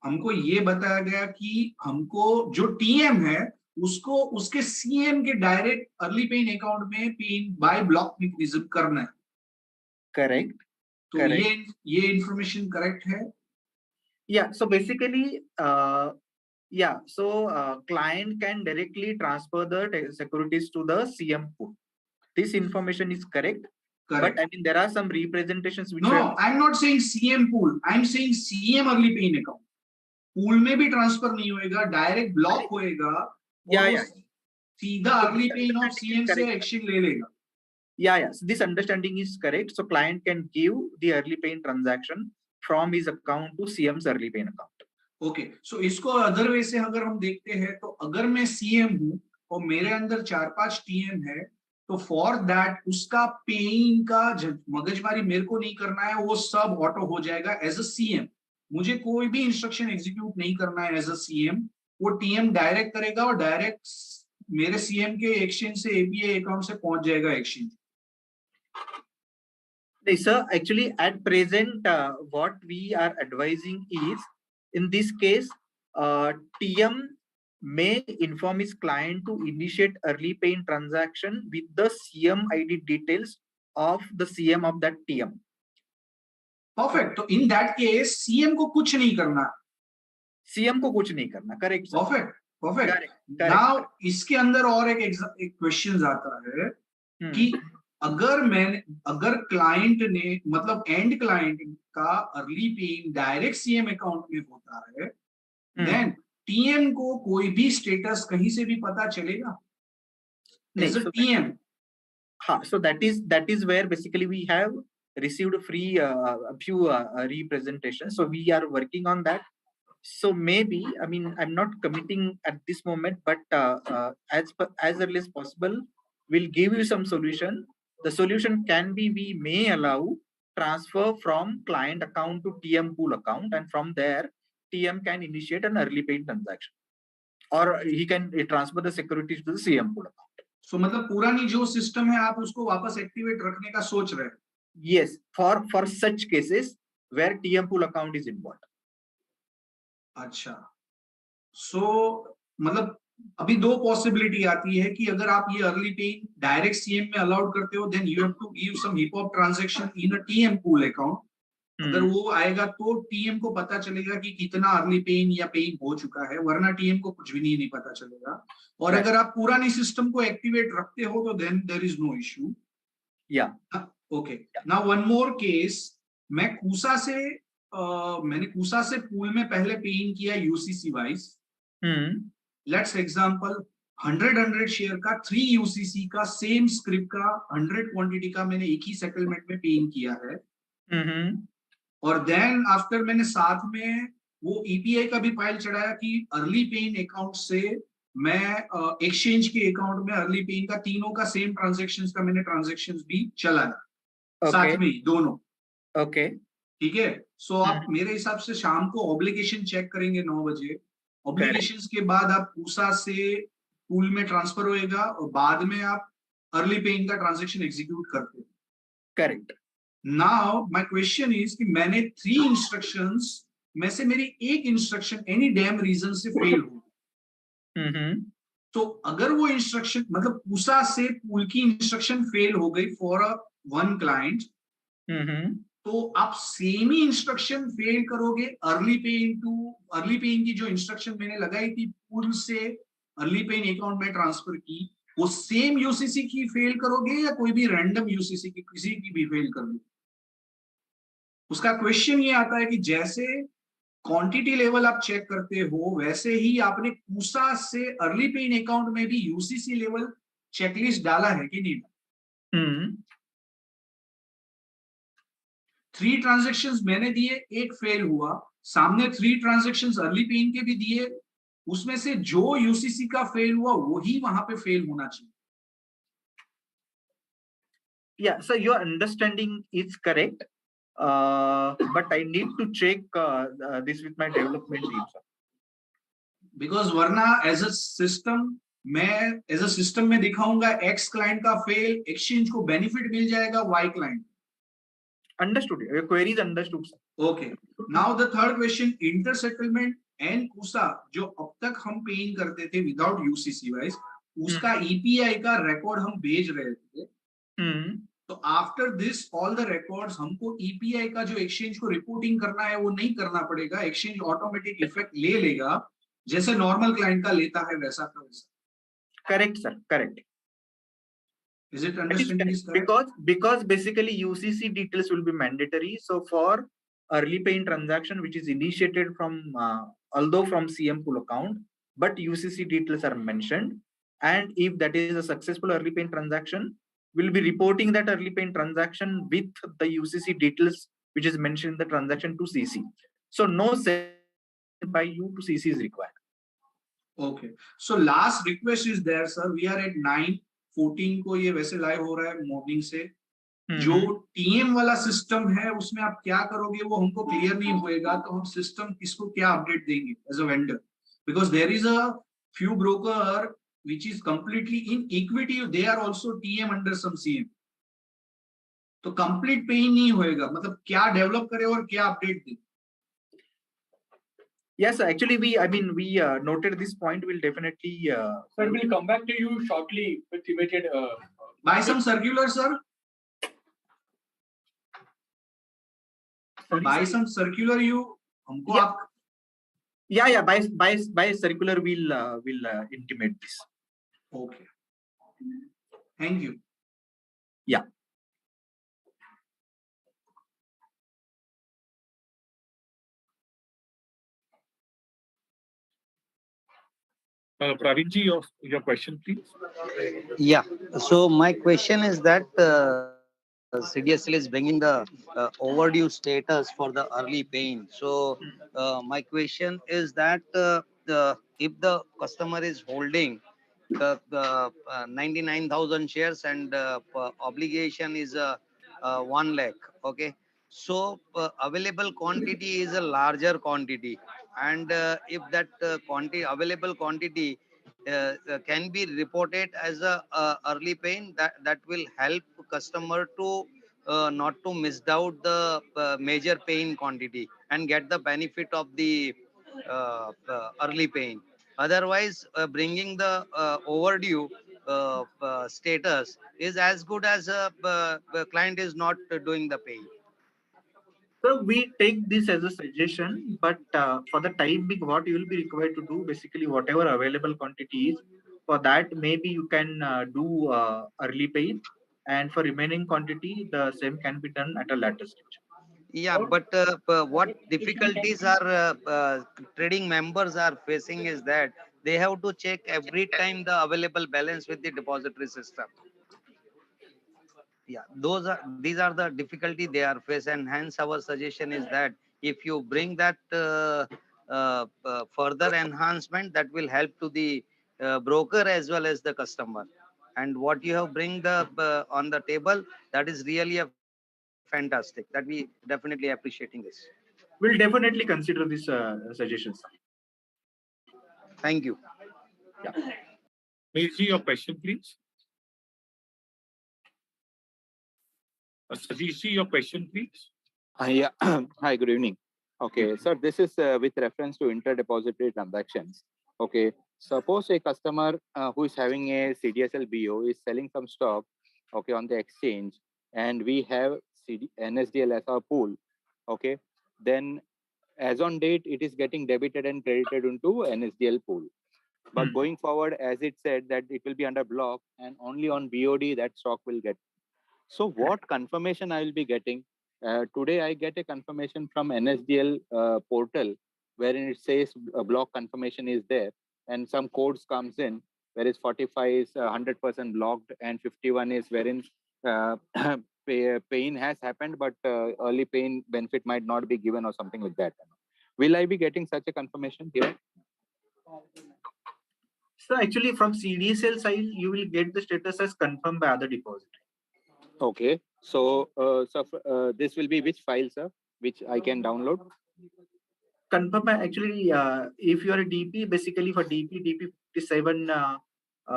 हमको ये बताया गया कि हमको जो टीएम है उसको उसके सीएम के डायरेक्ट अर्ली पेइंग अकाउंट में पेइंग बाय ब्लॉक मैकेनिज्म करना है. करेक्ट. तो ये इंफॉर्मेशन करेक्ट है? या so basically client can directly transfer the securities to the CM pool. This information is correct. But I mean there are some representations which I'm not saying CM pool, I'm saying CM early paying account. Pool में भी transfer नहीं होएगा, direct block होएगा, सीधा early paying off CM से action ले लेगा. Yes, this understanding is correct. So client can give the early paying transaction from his account to CM's early paying account. Okay, so इसको other way से अगर हम देखते हैं, तो अगर मैं सीएम हूँ और मेरे अंदर 4-5 टीएम है, तो फॉर दैट उसका पेइंग का मगजमारी मेरे को नहीं करना है, वो सब ऑटो हो जाएगा एज अ सीएम. मुझे कोई भी इंस्ट्रक्शन एग्जीक्यूट नहीं करना है एज अ सीएम, वो टीएम डायरेक्ट करेगा और डायरेक्ट मेरे सीएम के एक्सचेंज से एपीआई अकाउंट से पहुंच जाएगा exchange. Sir, actually at present what we are advising is, in this case TM may inform his client to initiate early paying transaction with the CM ID details of the CM of that TM. Perfect. तो in that case CM को कुछ नहीं करना. CM को कुछ नहीं करना. Correct. Perfect. Now इसके अंदर और एक क्वेश्चन आता है कि अगर क्लाइंट ने मतलब एंड क्लाइंट का early paying direct CM account में होता है, देन टीएम को कोई भी स्टेटस कहीं से भी पता चलेगा as a TM. So that is where basically we have received free a few representations, so we are working on that. So maybe, I mean, I'm not committing at this moment, but as early as possible we'll give you some solution. The solution can be, we may allow transfer from client account to TM pool account, and from there TM can initiate an early paid transaction, or he can transfer the securities to the CM pool account. So मतलब पुरानी जो system है आप उसको वापस activate रखने का सोच रहे हैं? Yes, for such cases where TM pool account is involved. अच्छा, so मतलब अभी दो पॉसिबिलिटी आती है कि अगर आप ये अर्ली पेइंग डायरेक्ट सीएम में अलाउड करते हो, then you have to give some hip hop transaction in a TM pool account. अगर वो आएगा तो टीएम को पता चलेगा कि कितना अर्ली पेइंग या पेइंग हो चुका है, वरना टीएम को कुछ भी नहीं पता चलेगा. और अगर आप पुरानी सिस्टम को एक्टिवेट रखते हो तो then there is no issue. या okay, now one more case. मैंने कूसा से पूल में पहले पेइंग किया UCC wise. Let's example 100 share का 3 यूसीसी का सेम स्क्रिप्ट का 100 क्वांटिटी का मैंने एक ही सेटलमेंट में पेइंग किया है। और देन आफ्टर मैंने साथ में वो ईपीआई का भी फाइल चढ़ाया कि अर्ली पेइन अकाउंट से मैं एक्सचेंज के अकाउंट में अर्ली पेइन का तीनों का सेम ट्रांजेक्शंस का मैंने ट्रांजेक्शंस भी चलाया साथ में दोनों। ओके ठीक है। सो आप मेरे हिसाब से शाम को ऑब्लिगेशन चेक करेंगे 9 बजे। ऑब्लिगेशंस के बाद आप पूसा से पूल में ट्रांसफर होएगा और बाद में आप अर्ली पेइंग का ट्रांजेक्शन एग्जीक्यूट करते हैं। Correct. Now my question is कि मैंने 3 इंस्ट्रक्शंस में से मेरी एक इंस्ट्रक्शन एनी डैम रीजन से फेल हो, तो अगर वो इंस्ट्रक्शन मतलब पूसा से पूल की इंस्ट्रक्शन फेल हो गई फॉर अ वन क्लाइंट, तो आप सेम ही इंस्ट्रक्शन फेल करोगे अर्ली पेइंग की जो इंस्ट्रक्शन मैंने लगाई थी पूल से अर्ली पेइंग अकाउंट में ट्रांसफर की, वो सेम यूसीसी की फेल करोगे या कोई भी रैंडम यूसीसी की किसी की भी फेल करोगे? उसका क्वेश्चन ये आता है कि जैसे क्वांटिटी लेवल आप चेक करते हो वैसे ही आपने पूसा से अर्ली पेइंग अकाउंट में भी यूसीसी लेवल चेकलिस्ट डाला है कि नहीं? 3 ट्रांजेक्शंस मैंने दिए, एक फेल हुआ, सामने 3 ट्रांजेक्शंस अर्ली पेइंग के भी दिए, उसमें से जो यूसीसी का फेल हुआ वही वहां पे फेल होना चाहिए। Yeah, so your understanding is correct, but I need to check this with my development team, sir. Because वरना एज अ सिस्टम में दिखाऊंगा एक्स क्लाइंट का फेल, एक्सचेंज को बेनिफिट मिल जाएगा Y client. Understood. Your query is understood, sir. Okay. Now the third question, inter settlement and CUSA जो अब तक हम पेइंग करते थे विदाउट यूसीसी वाइज, उसका ईपीआई का रिकॉर्ड हम भेज रहे थे। तो after this all the records हमको ईपीआई का जो एक्सचेंज को रिपोर्टिंग करना है वो नहीं करना पड़ेगा, एक्सचेंज ऑटोमेटिक इफेक्ट ले लेगा जैसे नॉर्मल क्लाइंट का लेता है वैसा का वैसा। Correct, sir. Correct. Is it understanding is correct? Because basically UCC details will be mandatory. So for early paying transaction which is initiated from although from CM pool account, but UCC details are mentioned, and if that is a successful early paying transaction, we'll be reporting that early paying transaction with the UCC details which is mentioned in the transaction to CC. So no send by you to CC is required. Okay. So last request is there, sir. We are at 9:14 को ये वैसे live हो रहा है morning से। जो TM वाला system है उसमें आप क्या करोगे वो हमको क्लियर नहीं होएगा, तो हम सिस्टम किसको क्या अपडेट देंगे as a vendor, because there is a few broker which is completely in equity, they are also TM under some CM, तो कंप्लीट पे ही नहीं होएगा, मतलब क्या डेवलप करे और क्या update they. Yes, actually we noted this point. We'll definitely sir, we'll come back to you shortly with immediate by some circular, sir. By some circular you हमको आप by circular we'll intimate this. Okay. Thank you. Yeah. Pravinji, your question, please. Yeah. So my question is that CDSL is bringing the overdue status for the early paying. So my question is that if the customer is holding the 99,000 shares and obligation is 1 lakh, okay. So available quantity is a larger quantity, and if that available quantity can be reported as a early paying, that will help customer to not to miss out the major paying quantity and get the benefit of the early paying. Otherwise, bringing the overdue status is as good as the client is not doing the paying. So we take this as a suggestion, but for the time being, what you will be required to do, basically whatever available quantity is, for that maybe you can do early pay, and for remaining quantity, the same can be done at a later stage. Yeah, but what difficulties are trading members are facing is that They have to check every time the available balance with the depository system. Yeah, these are the difficulty they are face, and hence our suggestion is that if you bring that further enhancement, that will help to the broker as well as the customer. And what you have bring the on the table, that is really a fantastic. That we definitely appreciating this. We'll definitely consider this suggestions. Thank you. Yeah. May I see your question, please? Satish, your question, please. Yeah. Hi, good evening. Okay, sir, this is with reference to interdepository transactions. Okay, suppose a customer who is having a CDSL BO is selling some stock, okay, on the exchange, and we have NSDL as our pool. Okay, then as on date, it is getting debited and credited into NSDL pool. But going forward, as it said, that it will be under block, and only on BOD that stock will get. So what confirmation I will be getting? Today I get a confirmation from NSDL portal wherein it says a block confirmation is there, and some codes comes in, whereas 45 is 100% blocked and 51 is wherein pain has happened, but early pain benefit might not be given or something like that. Will I be getting such a confirmation here? So actually from CDSL side, you will get the status as confirmed by other depository. Okay. So, this will be which file, sir, which I can download? Confirm actually, if you are a DP, basically for DP 57,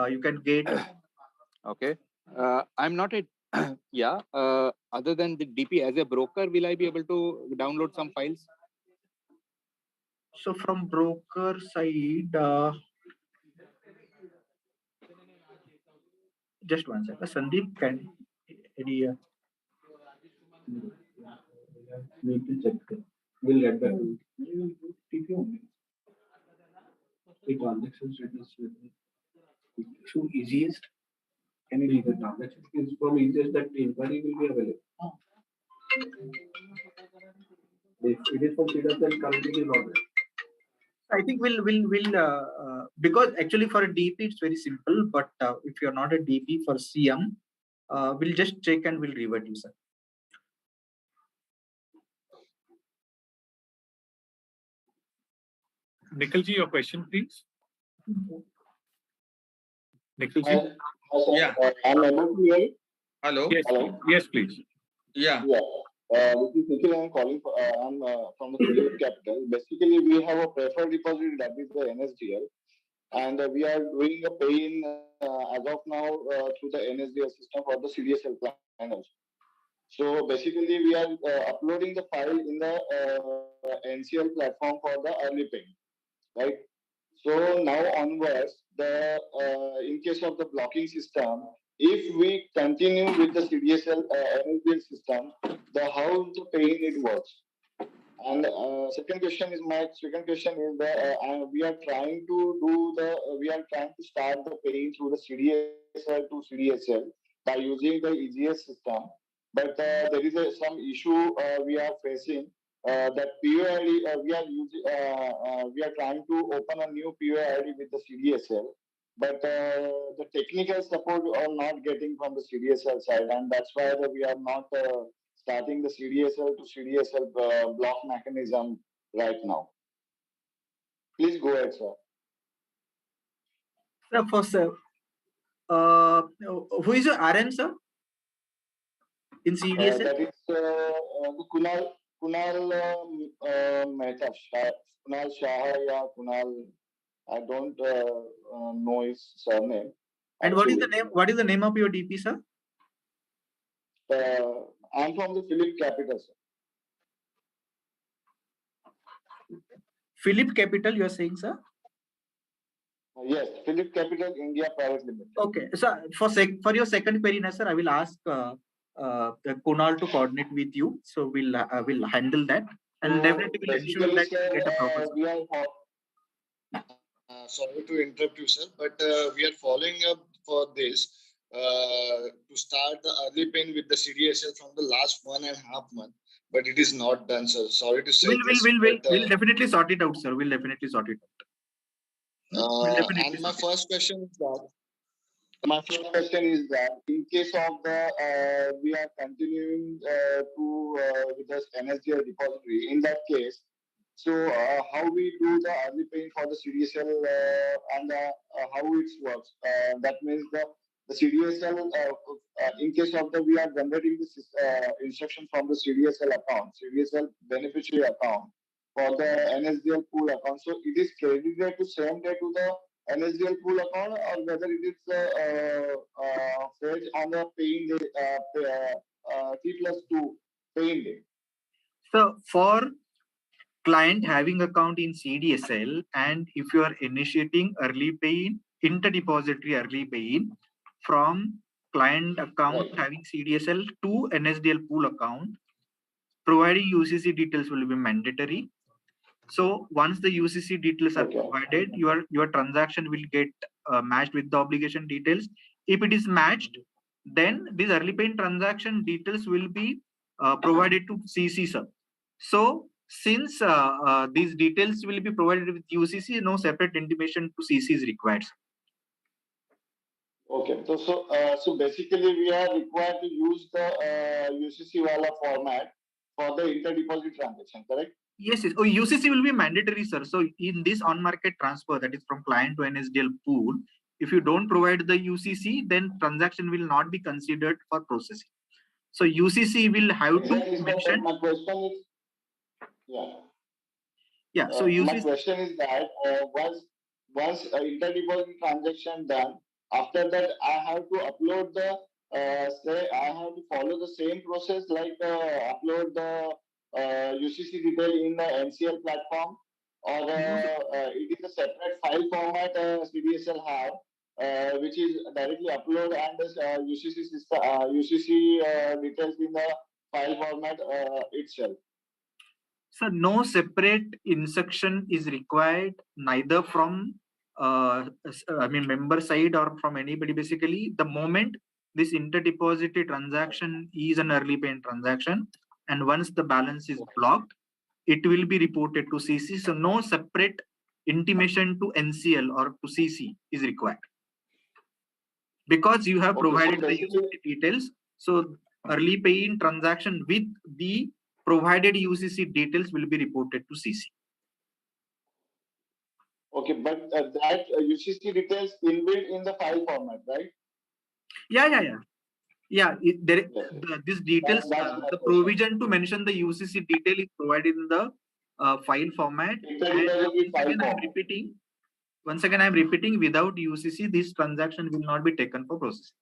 you can get. Okay. I'm not a, yeah. Other than the DP, as a broker, will I be able to download some files? So from broker side, just one second. Sandeep, can any need to check it. We'll get back to you. The transaction status show easiest. Can you read the transaction is from easiest that the inquiry will be available. If it is from CDSL, then currently it is not there. I think we'll because actually for a DP it's very simple, but if you're not a DP for CM, we'll just check and we'll revert you, sir. Nikhilji, your question, please. Nikhilji? Yeah. I'm able to hear you? Hello? Yes, Hello? yes, please. Yeah. This is Nikhil. I'm calling. I'm from the Philip Capital. Basically, we have a preferred deposit that is the NSDL, and we are doing a pay-in as of now through the NSDL system for the CDSL planners. So basically, we are uploading the file in the NCL platform for the early paying, right? So now onwards, the in case of the blocking system, if we continue with the CDSL NSDL system, the how the paying it works. And second question is that we are trying to start the paying through the CDSL to CDSL by using the EGS system, but there is some issue we are facing. That POID we are trying to open a new POID with the CDSL, but the technical support are not getting from the CDSL side, and that's why we are not starting the CDSL to CDSL block mechanism right now. Please go ahead, sir. Sir, for sir, who is your RM, sir? In CDSL? That is Kunal Mehta, Kunal Shah, yeah, Kunal. I don't know his surname. And what is the name? What is the name of your DP, sir? I'm from the Philip Capital, sir. Philip Capital, you are saying, sir? Yes, Philip Capital India Private Limited. Okay, so for your second query, sir, I will ask Kunal to coordinate with you. So we'll handle that, and definitely will ensure that you get a proper. We are sorry to interrupt you, sir, but we are following up for this to start the early paying with the CDSL from the last 1.5 months, but it is not done, sir. Sorry to say We'll definitely sort it out, sir. We'll definitely sort it out. And my first question is that in case of the we are continuing with this NSDL depository, in that case, so how we do the early paying for the CDSL and how it works. That means the CDSL in case of the we are generating this instruction from the CDSL account, CDSL beneficiary account for the NSDL pool account. So it is credited to same day to the NSDL pool account, or whether it is fetched on the paying day, T+2 paying day. So for client having account in CDSL, and if you are initiating early pay-in, inter-depository early pay-in from client account having CDSL to NSDL pool account, providing UCC details will be mandatory. So once the UCC details are provided, your transaction will get matched with the obligation details. If it is matched, then these early paying transaction details will be provided to CC, sir. So since these details will be provided with UCC, no separate intimation to CC is required. Okay, so basically we are required to use the UCC wala format for the interdeposit transaction, correct? Yes, yes. Oh, UCC will be mandatory, sir. So in this on-market transfer, that is from client to NSDL pool, if you don't provide the UCC, then transaction will not be considered for processing. So UCC will have to mention. My question is, yeah. So my question is that once interdeposit transaction done, after that I have to upload the say I have to follow the same process like upload the UCC detail in the NCL platform, or it is a separate file format CDSL have, which is directly upload and UCC system, UCC details in the file format itself. So no separate instruction is required, neither from member side or from anybody. Basically, the moment this interdepository transaction is an early payment transaction, and once the balance is blocked, it will be reported to CC. So no separate intimation to NCL or to CC is required, because you have provided the UCC details. So early pay-in transaction with the provided UCC details will be reported to CC. Okay, but that UCC details inbuilt in the file format, right? Yeah. These details, the provision to mention the UCC detail is provided in the file format. Once again, I'm repeating, without UCC, this transaction will not be taken for processing.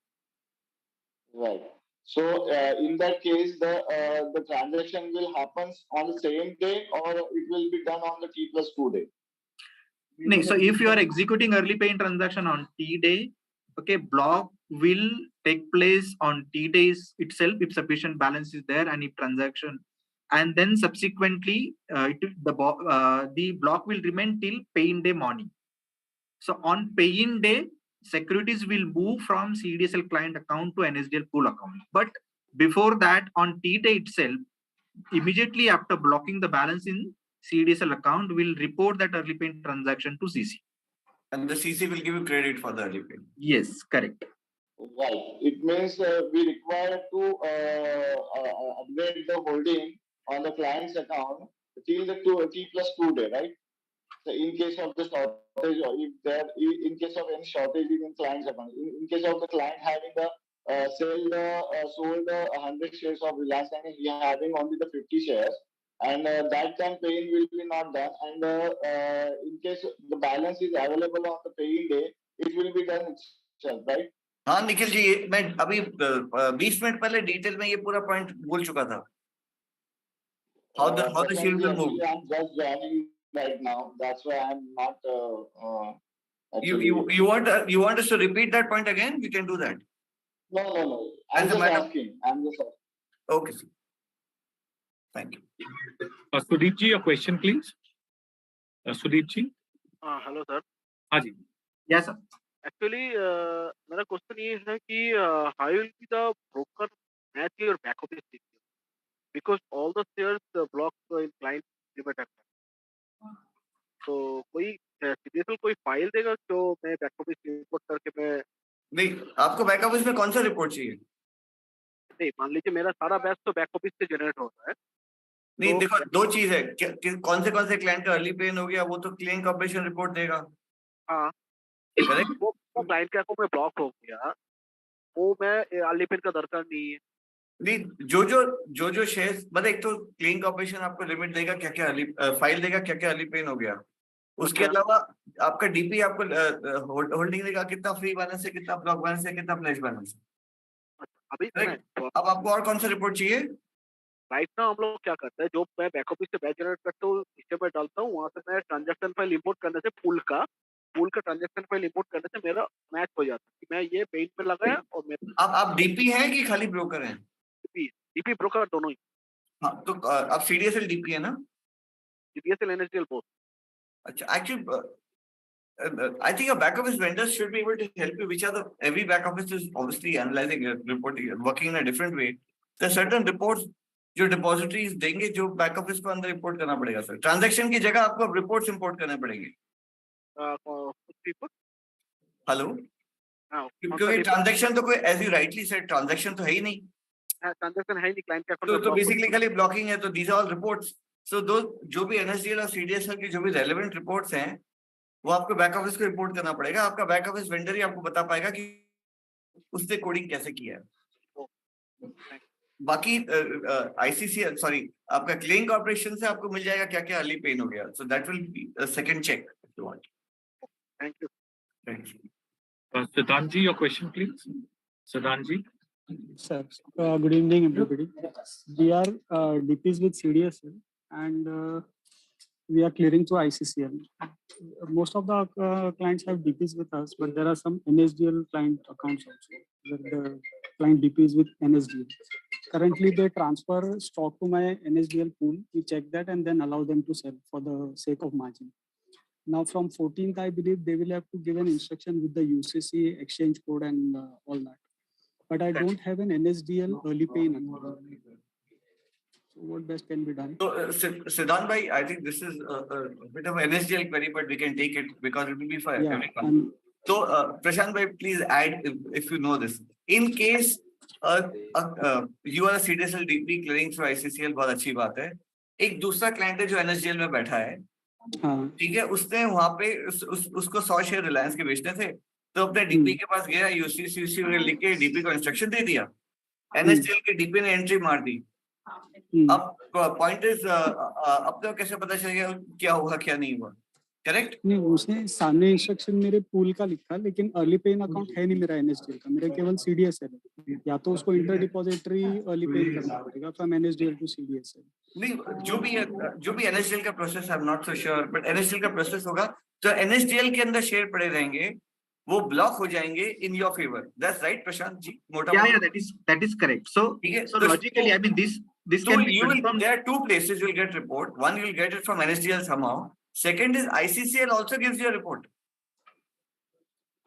Right. So in that case, the transaction will happen on the same day, or it will be done on the T+2 day. No, so if you are executing early paying transaction on T day, okay, block will take place on T days itself if sufficient balance is there, and if transaction, and then subsequently the block will remain till pay-in day morning. So on pay-in day, securities will move from CDSL client account to NSDL pool account. But before that, on T day itself, immediately after blocking the balance in CDSL account, will report that early payment transaction to CC. And the CC will give you credit for the early payment. Yes, correct. Right. It means we require to upgrade the holding on the client's account till the T+2 day, right? So in case of the shortage, or if there, in case of any shortage in client's account, in case of the client having the sold 100 shares of Reliance and he having only the 50 shares, and that campaign will be not done, and in case the balance is available on the paying day, it will be done itself, right? हाँ निखिल जी, मैं अभी 20 minute पहले detail में ये पूरा point बोल चुका था. How the shield will move. I'm just joining right now. That's why I'm not. You want us to repeat that point again? We can do that. No. I'm just asking. Okay, sir. Thank you. Sudeep ji, your question, please. Sudeep ji. Hello sir. हाँ जी. Yes, sir. Actually, मेरा question ये है कि how will be the broker match your back office details, because all the shares blocked in client limit account. तो कोई सीरियसल कोई file देगा जो मैं बैक ऑफिस इंपोर्ट करके मैं नहीं, आपको बैक ऑफिस में कौन सा रिपोर्ट चाहिए? नहीं, मान लीजिए मेरा सारा बैच तो बैक ऑफिस से जनरेट होता है। नहीं तो देखो, दो चीज है, कौन से क्लाइंट का अर्ली पेन हो गया वो तो क्लेम कॉर्पोरेशन रिपोर्ट देगा। हाँ, करेक्ट। वो क्लाइंट के अकाउंट में ब्लॉक हो गया, वो मैं अर्ली पेन का दरकार नहीं है। नहीं, जो शेयर्स, मतलब एक तो क्लेम कॉर्पोरेशन आपको लिमिट देगा क्या क्या अर्ली फाइल देगा क्या क्या अर्ली पेन हो गया। उसके अलावा आपका डीपी आपको होल्डिंग देगा, कितना फ्री बैलेंस है, कितना ब्लॉक बैलेंस है, कितना प्लेज बैलेंस है। अभी अब आपको और कौन सा रिपोर्ट चाहिए? राइट ना हम लोग क्या करते हैं, जो मैं बैक ऑफिस से बैच जनरेट करता हूँ इससे मैं डालता हूँ, वहां से मैं ट्रांजैक्शन फाइल इंपोर्ट करने से पूल का ट्रांजैक्शन फाइल इंपोर्ट करने से मेरा मैच हो जाता है कि मैं ये पेज पे लगाया और मेरा। आप डीपी हैं कि खाली ब्रोकर हैं? डीपी ब्रोकर दोनों ही। हाँ, तो आप सीडीएसएल डीपी है ना? CDSL NSDL both. अच्छा, actually I think a back office vendor should be able to help you. Every back office is obviously analyzing, reporting, working in a different way. There are certain reports जो depositories देंगे जो back office को अंदर report करना पड़ेगा sir. Transaction की जगह आपको रिपोर्ट्स इंपोर्ट करने पड़ेंगे। हेलो, क्योंकि ट्रांजैक्शन तो कोई as you rightly said transaction तो है ही नहीं। ट्रांजैक्शन है ही नहीं, क्लाइंट के अकाउंट में तो बेसिकली खाली ब्लॉकिंग है। तो दीज आर ऑल रिपोर्ट्स। सो दो जो भी एनएसडीएल और सीडीएसएल की जो भी रेलेवेंट रिपोर्ट्स हैं वो आपको बैक ऑफिस को रिपोर्ट करना पड़ेगा। आपका बैक ऑफिस वेंडर ही आपको बता पाएगा कि उसने कोडिंग कैसे किया है। बाकी आईसीसीएल सॉरी आपका क्लेम कॉर्पोरेशन से आपको मिल जाएगा क्या क्या अर्ली पेन हो गया। So that will be a second check if you want. Thank you. Siddhanji, your question, please. Siddhanji. Sir, good evening, everybody. We are DPs with CDSL and we are clearing to ICCL. Most of the clients have DPs with us, but there are some NSDL client accounts also. The client DPs with NSDL. Currently, they transfer stock to my NSDL pool. We check that and then allow them to sell for the sake of margin. Now, from 14th, I believe they will have to give an instruction with the UCC exchange code and all that. But I don't have an NSDL early pay in account. So what best can be done? So, Siddhan bhai, I think this is a bit of an NSDL query, but we can take it because it will be for everyone. So, Prashant bhai, please add if you know this. In case you are a CDSL DP clearing through ICCL, बहुत अच्छी बात है। एक दूसरा client है जो NSDL में बैठा है, ठीक है, उसने वहां पे उसको 100 शेयर रिलायंस के बेचने थे, तो अपने डीपी के पास गया, यूसीसी लिख के डीपी को इंस्ट्रक्शन दे दिया, एनएसडीएल के डीपी ने एंट्री मार दी। अब पॉइंट इज अब तो कैसे पता चलेगा क्या हुआ क्या नहीं हुआ? करेक्ट नहीं, उसने सामने इंस्ट्रक्शन मेरे पूल का लिखा, लेकिन अर्ली पेन अकाउंट है नहीं मेरा एनएसडीएल का, मेरा केवल सीडीएसएल है। या तो उसको इंटर डिपॉजिटरी अर्ली पेन करना पड़ेगा फ्रॉम एनएसडीएल टू सीडीएसएल। नहीं, जो भी एनएसडीएल का process I am not so sure, but NSDL का प्रोसेस होगा तो एनएसडीएल के अंदर शेयर पड़े रहेंगे, वो ब्लॉक हो जाएंगे in your favour. That's right Prashant ji? मोटा that is correct. So logically, I mean this can be confirmed. There are two places you will get report. One, you will get it from NSDL somehow. Second is ICCL also gives you a report.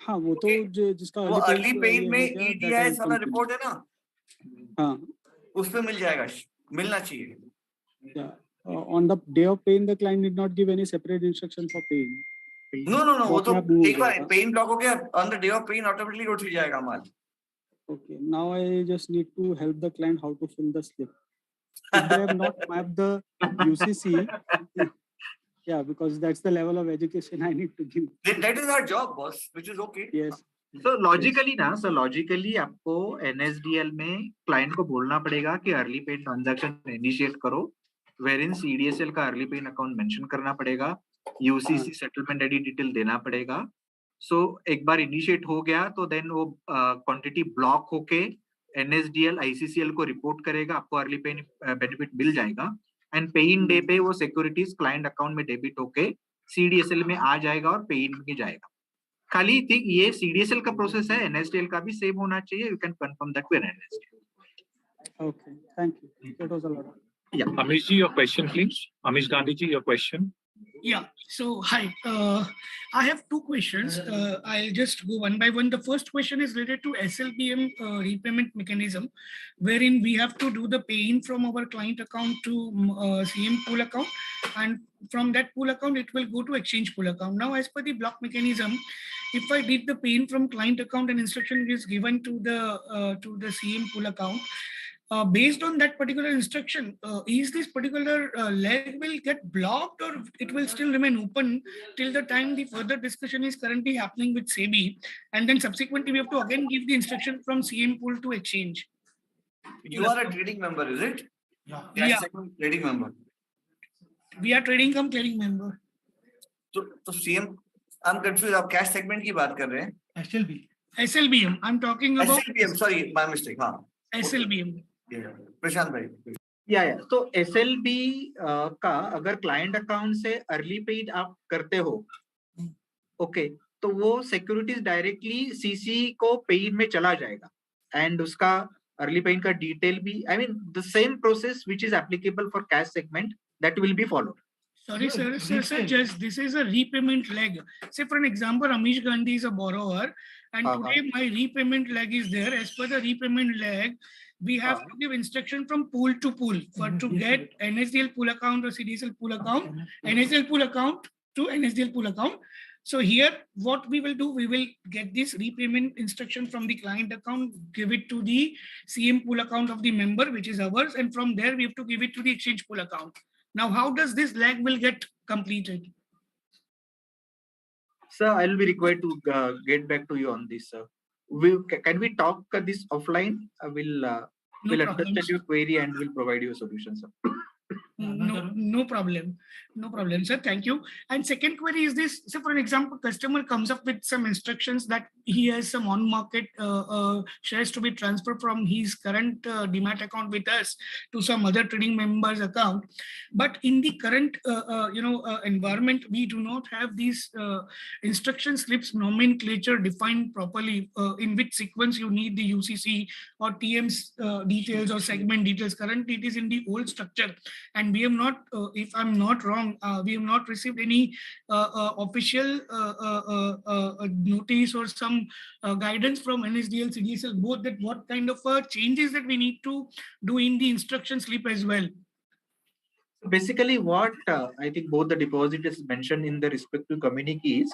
हाँ, वो तो जिसका वो early pen में EDIS वाला report है ना, हाँ, उसमें मिल जाएगा, मिलना चाहिए। On the day of paying, the client did not give any separate instruction for paying. No, वो तो एक बार पेन ब्लॉक हो गया, on the day of pain automatically उठ जाएगा माल। Okay, now I just need to help the client how to fill the slip. If they have not mapped the UCC, yeah, because that's the level of education I need to give. That is our job, boss, which is okay. Yes. So logically आपको NSDL में client को बोलना पड़ेगा कि early paid transaction initiate करो, wherein CDSL का early paid account mention करना पड़ेगा, UCC सेटलमेंट रेडी डिटेल देना पड़ेगा। सो एक बार इनिशिएट हो गया तो देन वो क्वांटिटी ब्लॉक होके NSDL ICCL को रिपोर्ट करेगा, आपको अर्ली पेड बेनिफिट मिल जाएगा एंड पे इन डे पे वो सिक्योरिटीज क्लाइंट अकाउंट में डेबिट होके CDSL में आ जाएगा और पे इन में जाएगा। खाली थिंक ये CDSL का प्रोसेस है, NSDL का भी सेम होना चाहिए। You can confirm that with NSDL। Okay, thank you. That was a lot. Yeah, Amish ji, your question, please. Amish Gandhi ji, your question. Yeah. So, hi. I have two questions. I'll just go one by one. The first question is related to SLBM repayment mechanism, wherein we have to do the pay-in from our client account to CM pool account, and from that pool account, it will go to exchange pool account. Now, as per the block mechanism, if I did the pay-in from client account and instruction is given to the CM pool account, based on that particular instruction, is this particular leg will get blocked or it will still remain open till the time the further discussion is currently happening with SEBI, and then subsequently we have to again give the instruction from CM pool to exchange. You are a trading member, is it? Yeah. Trading member. We are trading cum clearing member. तो CM, I'm confused. आप cash segment की बात कर रहे हैं? SLBM. I'm talking about SLBM. Sorry, my mistake. हाँ. SLBM. प्रशांत भाई. या तो SLB का अगर क्लाइंट अकाउंट से अर्ली पेड आप करते हो, ओके, तो वो सिक्योरिटीज डायरेक्टली सीसी को पेड में चला जाएगा एंड उसका अर्ली पेड का डिटेल भी, I mean the same process which is applicable for cash segment that will be followed. Sorry, sir, just this is a repayment leg. Say for an example, Amish Gandhi is a borrower, and today my repayment leg is there. As per the repayment leg, we have to give instruction from pool to pool for to get NSDL pool account or CDSL pool account, NSDL pool account to NSDL pool account. So here, what we will do, we will get this repayment instruction from the client account, give it to the CM pool account of the member, which is ours, and from there we have to give it to the exchange pool account. Now, how does this leg will get completed? Sir, I will be required to get back to you on this, sir. Can we talk this offline? I will understand your query and will provide you a solution, sir. No problem, sir. Thank you. And second query is this: so for an example, customer comes up with some instructions that he has some on-market shares to be transferred from his current demat account with us to some other trading member's account. But in the current environment, we do not have these instruction slips nomenclature defined properly, in which sequence you need the UCC or TM's details or segment details. Currently, it is in the old structure, and we have not, if I'm not wrong, we have not received any official notice or some guidance from NSDL, CDSL, both, that what kind of changes that we need to do in the instruction slip as well. Basically, what I think both the depositors mentioned in the respective communiques,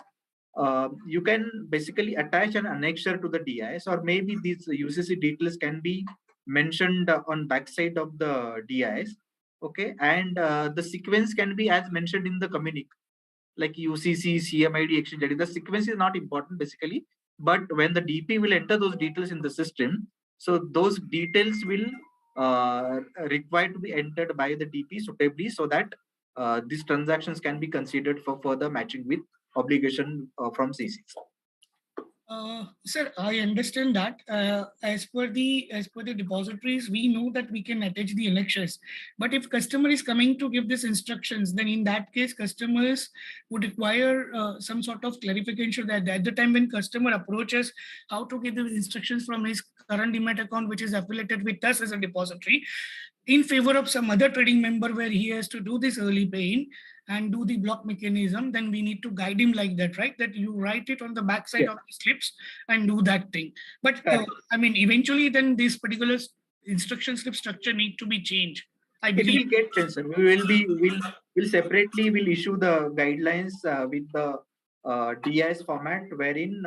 you can basically attach an annexure to the DIS, or maybe these UCC details can be mentioned on backside of the DIS. Okay, and the sequence can be as mentioned in the communique, like UCC, CMID, exchange ID. The sequence is not important basically, but when the DP will enter those details in the system, so those details will required to be entered by the DP suitably, so that these transactions can be considered for further matching with obligation from CC. Sir, I understand that. As per the depositories, we know that we can attach the annexures. But if customer is coming to give these instructions, then in that case, customers would require some sort of clarification that at the time when customer approaches how to give the instructions from his current demat account, which is affiliated with us as a depository, in favor of some other trading member where he has to do this early pay-in and do the block mechanism, then we need to guide him like that, right? That you write it on the backside of the slips and do that thing. But I mean, eventually then this particular instruction slip structure need to be changed. I believe it will get changed, sir. We'll separately will issue the guidelines with the DIS format, wherein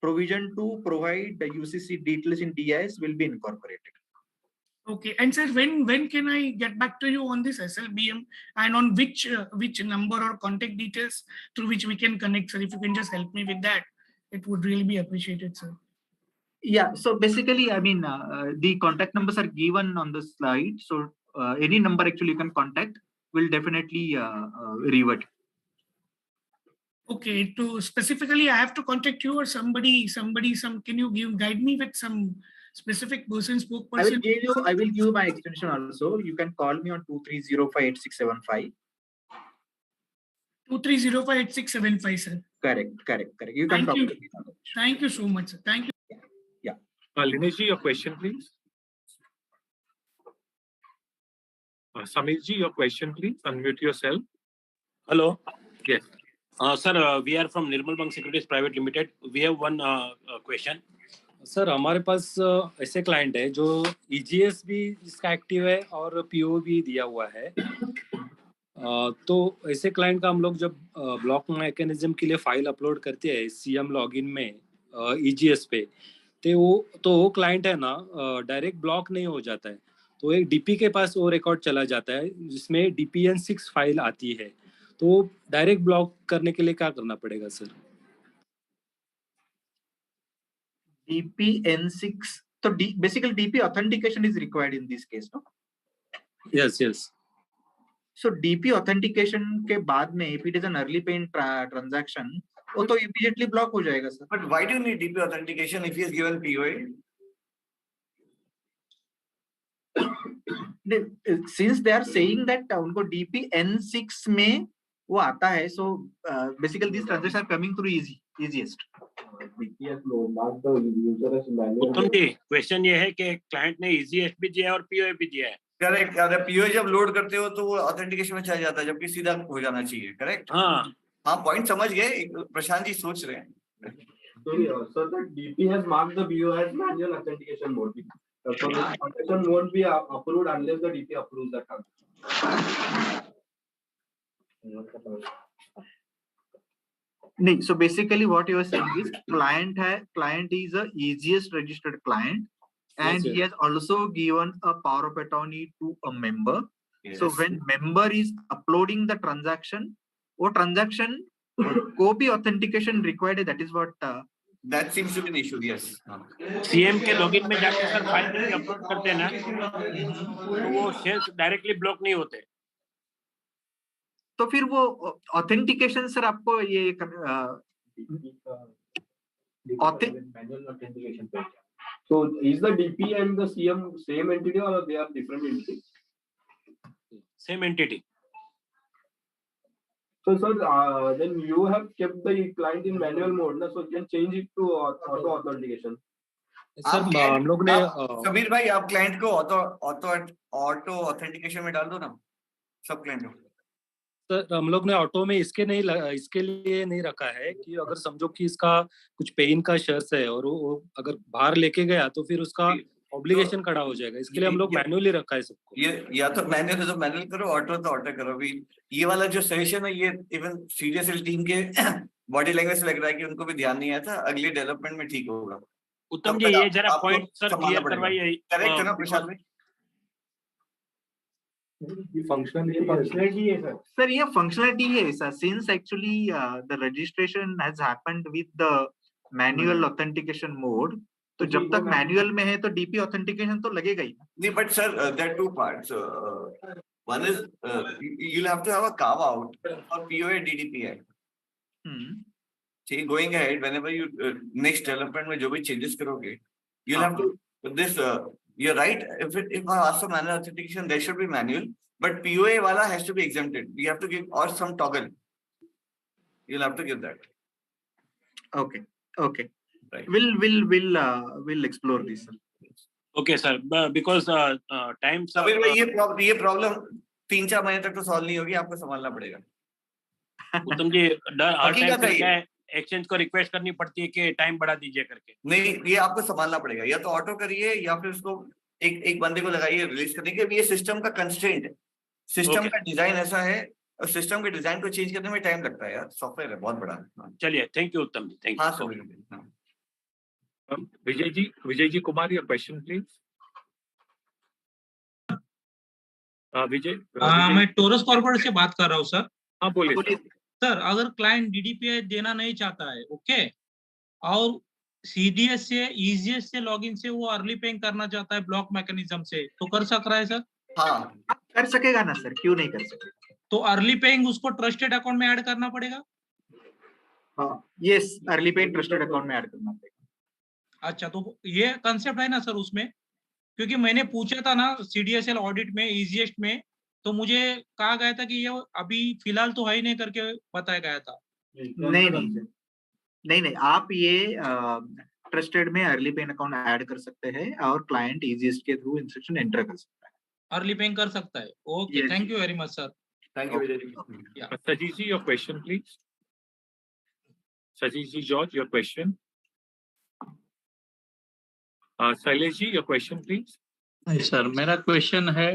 provision to provide the UCC details in DIS will be incorporated. Okay, and sir, when can I get back to you on this SLBM, and on which number or contact details through which we can connect, sir? If you can just help me with that, it would really be appreciated, sir. Yeah, so basically, I mean, the contact numbers are given on the slide. So any number actually you can contact will definitely revert. Okay, to specifically I have to contact you or somebody, can you guide me with some specific person, spokesperson? I will give you my extension also. You can call me on 23058675. 23058675, sir. Correct. You can talk to me. Thank you so much, sir. Thank you. Yeah. Lineshji, your question, please. Samirji, your question, please. Unmute yourself. Hello. Yes. Sir, we are from Nirmal Bang Securities Private Limited. We have one question. Sir हमारे पास ऐसे client है जो EGS भी इसका active है और PO भी दिया हुआ है। तो ऐसे क्लाइंट का हम लोग जब ब्लॉक मैकेनिज्म के लिए फाइल अपलोड करते हैं CM लॉगिन में EGS पे, तो वो क्लाइंट है ना डायरेक्ट ब्लॉक नहीं हो जाता है, तो एक DP के पास वो रिकॉर्ड चला जाता है जिसमें DPN6 फाइल आती है। तो डायरेक्ट ब्लॉक करने के लिए क्या करना पड़ेगा sir? DPN6, so basically DP authentication is required in this case, no? Yes. So DP authentication के बाद में if it is an early payment transaction, वो तो immediately block हो जाएगा sir. But why do you need DP authentication if he is given POA? Since they are saying that उनको DPN6 में वो आता है, so basically these transactions are coming through easiest. उत्तम जी, क्वेश्चन ये है कि क्लाइंट ने EGS भी दिया है और POA भी दिया है। करेक्ट, अगर POA जब लोड करते हो तो वो ऑथेंटिकेशन में चला जाता है, जबकि सीधा हो जाना चाहिए। करेक्ट, हाँ पॉइंट समझ गए, प्रशांत जी सोच रहे हैं। So the DP has marked the BO as manual authentication mode. So the transaction won't be approved unless the DP approves that transaction. नहीं, so basically what you are saying is client is a easiest registered client, and he has also given a power of attorney to a member. Yes. So when member is uploading the transaction, वो transaction को भी authentication required है, that is what that seems to be an issue. Yes. CM के login में जाके sir file जब upload करते हैं ना, तो वो शेयर्स डायरेक्टली ब्लॉक नहीं होते। तो फिर वो ऑथेंटिकेशन सर आपको ये manual authentication. So is the DP and the CM same entity or they are different entities? Same entity. So sir, then you have kept the client in manual mode, na? So you can change it to auto authentication. Sir हम लोग ने कबीर भाई आप client को auto authentication में डाल दो ना, सब क्लाइंट को। सर हम लोग ने ऑटो में इसके लिए नहीं रखा है कि अगर समझो कि इसका कुछ पेन का शर्त है और वो अगर बाहर लेके गया तो फिर उसका ऑब्लिगेशन खड़ा हो जाएगा, इसके लिए हम लोग मैनुअली रखा है सबको। ये या तो मैनुअल करो, ऑटो तो ऑटो करो। भी ये वाला जो सजेशन है ये इवन सीरियस टीम के बॉडी लैंग्वेज से लग रहा है कि उनको भी ध्यान नहीं आया था, अगली डेवलपमेंट में ठीक होगा। उत्तम जी ये जरा पॉइंट सर क्लियर करवाइए। करेक्ट है ना प्रशांत भाई? फंक्शनलिटी है सर, ये फंक्शनलिटी है sir, since actually the registration has happened with the manual authentication mode, तो जब तक मैनुअल में है तो डीपी ऑथेंटिकेशन तो लगेगा ही। नहीं, but sir there are two parts, one is you have to have a carve out for POA DDPI। See, going ahead, whenever you next development में जो भी changes करोगे, you'll have to this. You're right. If I ask for manual authentication, there should be manual, but POA वाला has to be exempted. We have to give or some toggle. You'll have to give that. Okay. Right. We'll explore this. Okay, sir. Because time. Kabir भाई ये problem 3-4 महीने तक तो solve नहीं होगी, आपको संभालना पड़ेगा। उत्तम जी हर टाइम पे क्या है, एक्सचेंज को रिक्वेस्ट करनी पड़ती है कि टाइम बढ़ा दीजिए करके। नहीं, ये आपको संभालना पड़ेगा, या तो ऑटो करिए या फिर उसको एक बंदे को लगाइए रिलीज करने के। ये सिस्टम का कंस्ट्रेंट है, सिस्टम का डिजाइन ऐसा है, और सिस्टम के डिजाइन को चेंज करने में टाइम लगता है यार, सॉफ्टवेयर है बहुत बड़ा। चलिए, thank you Uttam ji, thank you. Vijay ji Kumar, your question please. Vijay, मैं टोरस कॉर्पोरेट से बात कर रहा हूँ सर। हाँ बोलिए सर। अगर क्लाइंट DDPI देना नहीं चाहता है, ओके, और CDS से EGS से लॉगिन से वो अर्ली पेइंग करना चाहता है ब्लॉक मैकेनिज्म से, तो कर सक रहा है सर? हाँ कर सकेगा ना सर, क्यों नहीं कर सकेगा। तो अर्ली पेइंग उसको ट्रस्टेड अकाउंट में ऐड करना पड़ेगा? हाँ, yes, early paying trusted account में ऐड करना पड़ेगा। अच्छा, तो ये कंसेप्ट है ना सर उसमें? क्योंकि मैंने पूछा था ना CDSL ऑडिट में, EGS में, तो मुझे कहा गया था कि ये अभी फिलहाल तो है ही नहीं करके बताया गया था। नहीं, आप ये ट्रस्टेड में अर्ली पेइंग अकाउंट ऐड कर सकते हैं और क्लाइंट EGS के थ्रू इंस्ट्रक्शन एंटर कर सकता है। अर्ली पेइंग कर सकता है। Okay, thank you very much sir. Thank you, Vijay. Yeah. Sajiji, your question, please. Sajiji George, your question. Shailesh, your question, please. Hi, sir. मेरा question है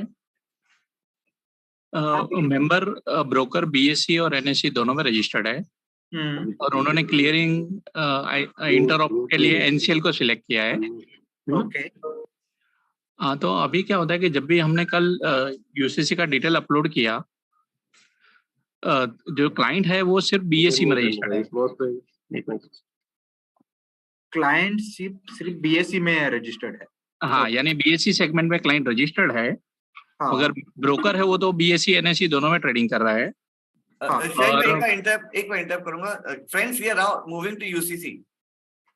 member broker BSc और NSC दोनों में registered है और उन्होंने क्लियरिंग इंटरऑप के लिए एनसीएल को सिलेक्ट किया है। ओके। हाँ, तो अभी क्या होता है कि जब भी हमने कल यूसीसी का डिटेल अपलोड किया, जो क्लाइंट है वो सिर्फ बीएससी में रजिस्टर्ड है। क्लाइंट सिर्फ बीएससी में रजिस्टर्ड है। हाँ, यानी बीएससी सेगमेंट में क्लाइंट रजिस्टर्ड है, मगर ब्रोकर है वो तो बीएससी एनएससी दोनों में ट्रेडिंग कर रहा है। एक बार इंटरप्ट करूंगा। Friends, we are now moving to UCC.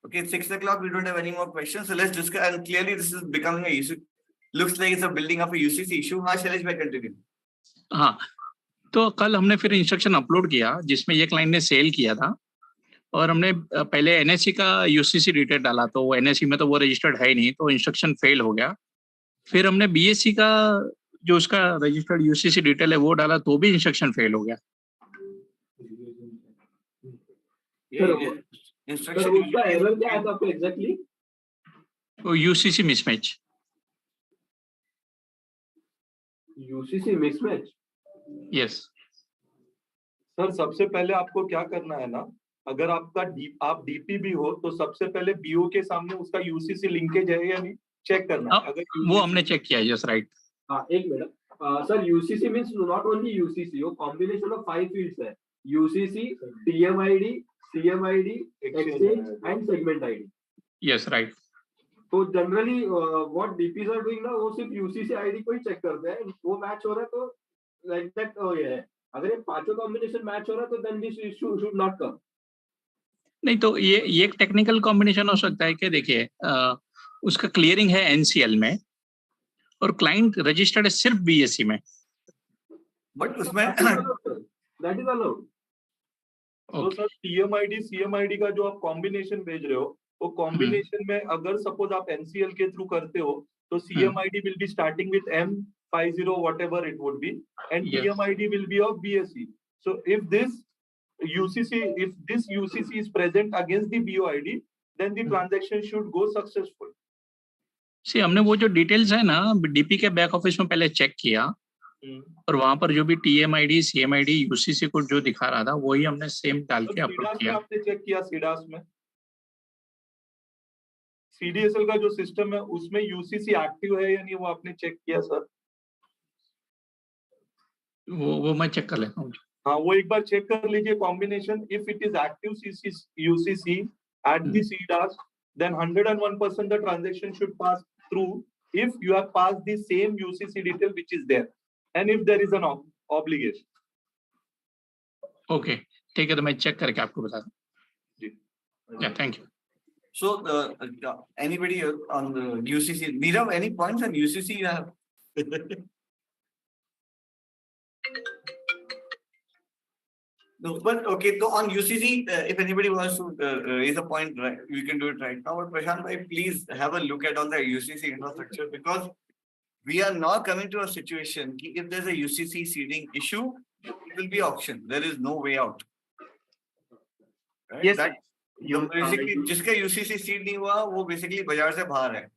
Okay, 6 o'clock, we don't have any more questions, so let's discuss. And clearly, this is becoming a UCC. Looks like it's a building of a UCC issue. हाँ, शैलेश भाई continue. हाँ, तो कल हमने फिर instruction upload किया जिसमें ये क्लाइंट ने सेल किया था और हमने पहले एनएससी का यूसीसी डिटेल डाला, तो वो एनएससी में तो वो रजिस्टर्ड है ही नहीं, तो इंस्ट्रक्शन फेल हो गया। फिर हमने बीएससी का जो उसका रजिस्टर्ड यूसीसी डिटेल है वो डाला, तो भी इंस्ट्रक्शन फेल हो गया। उसका एरर क्या है आपको exactly? UCC mismatch. UCC mismatch? Yes sir, सबसे पहले आपको क्या करना है ना, अगर आपका आप डीपी भी हो तो सबसे पहले बीओ के सामने उसका यूसीसी लिंकेज है या नहीं चेक करना है। अगर वो हमने चेक किया है। Yes right. हाँ, एक minute sir, UCC means not only UCC, वो कॉम्बिनेशन ऑफ 5 फील्ड्स है। UCC, TMID, CMID, exchange and segment ID. Yes right. तो generally what DPs are doing ना, वो सिर्फ यूसीसी आईडी को ही चेक करते हैं, वो मैच हो रहा है तो लाइक दैट ये है। अगर ये पांचों कॉम्बिनेशन मैच हो रहा है तो then this issue should not come. नहीं, तो ये एक टेक्निकल कॉम्बिनेशन हो सकता है कि देखिए उसका क्लियरिंग है एनसीएल में और क्लाइंट रजिस्टर्ड है सिर्फ बीएससी में, बट उसमें दैट इज अलाउड। तो सर, टीएमआईडी सीएमआईडी का जो आप कॉम्बिनेशन भेज रहे हो, वो कॉम्बिनेशन में अगर सपोज आप एनसीएल के थ्रू करते हो तो CMID will be starting with M50 whatever it would be, and TMID will be of BSC. So if this UCC is present against the BOID, then the transaction should go successful. See, हमने वो जो details है ना DP के back office में पहले check किया और वहां पर जो भी टीएमआईडी सीएमआईडी यूसीसी को जो दिखा रहा था वही हमने सेम डाल के अपलोड किया। आपने चेक किया सीडास में? सीडीएसएल का जो सिस्टम है उसमें यूसीसी एक्टिव है या नहीं, वो आपने चेक किया सर? वो मैं चेक कर लेता हूँ। हाँ, वो एक बार चेक कर लीजिए combination. If it is active UCC at the CDAS, then 101% the transaction should pass through if you have passed the same UCC detail which is there, and if there is an obligation. Okay, ठीक है, तो मैं check करके आपको बता दूँ। Yeah, thank you. So, anybody on the UCC? Nirav, any points on UCC you have? No, but okay. So on UCC, if anybody wants to raise a point, right, we can do it right now. But Prashant bhai, please have a look at all the UCC infrastructure, because we are now coming to a situation कि if there's a UCC seeding issue, it will be auction. There is no way out. Right? Yes. That, basically, जिसका UCC seed नहीं हुआ, वो basically बाजार से बाहर है.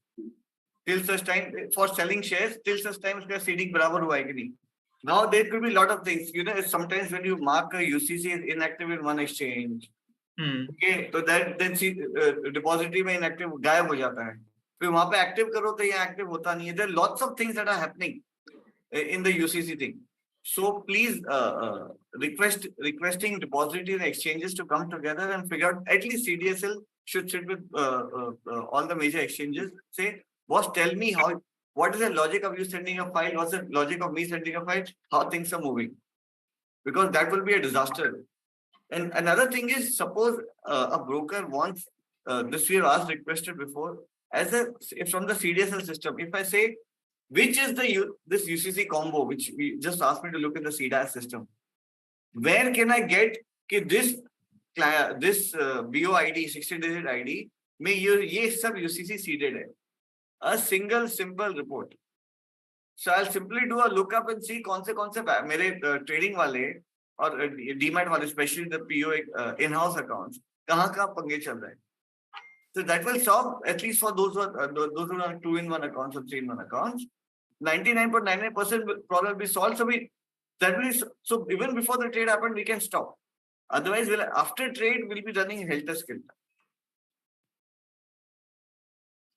Till such time for selling shares, till such time उसका seeding बराबर हुआ है कि नहीं? Now there could be a lot of things. You know, sometimes when you mark a UCC is inactive in one exchange, okay, so that then depository में inactive गायब हो जाता है. फिर वहाँ पे active करो तो ये active होता नहीं है. There are lots of things that are happening in the UCC thing. So please requesting depository and exchanges to come together and figure out. At least CDSL should sit with all the major exchanges. Say, boss, tell me how. What is the logic of you sending a file? What's the logic of me sending a file? How things are moving? Because that will be a disaster. And another thing is, suppose a broker wants, this we have asked, requested before, if from the CDSL system, if I say, which is this UCC combo, which we just asked me to look in the CDAS system, where can I get this BOID, 16-digit ID, में ये सब UCC seeded है? A single simple report. So I'll simply do a lookup and see कौन से मेरे trading वाले और demat वाले, especially the PO in-house accounts, कहाँ पंगे चल रहे हैं. So that will solve, at least for those who are 2-in-1 accounts or 3-in-1 accounts. 99.99% will probably be solved. So even before the trade happened, we can stop. Otherwise, after trade, we'll be running helter-skelter.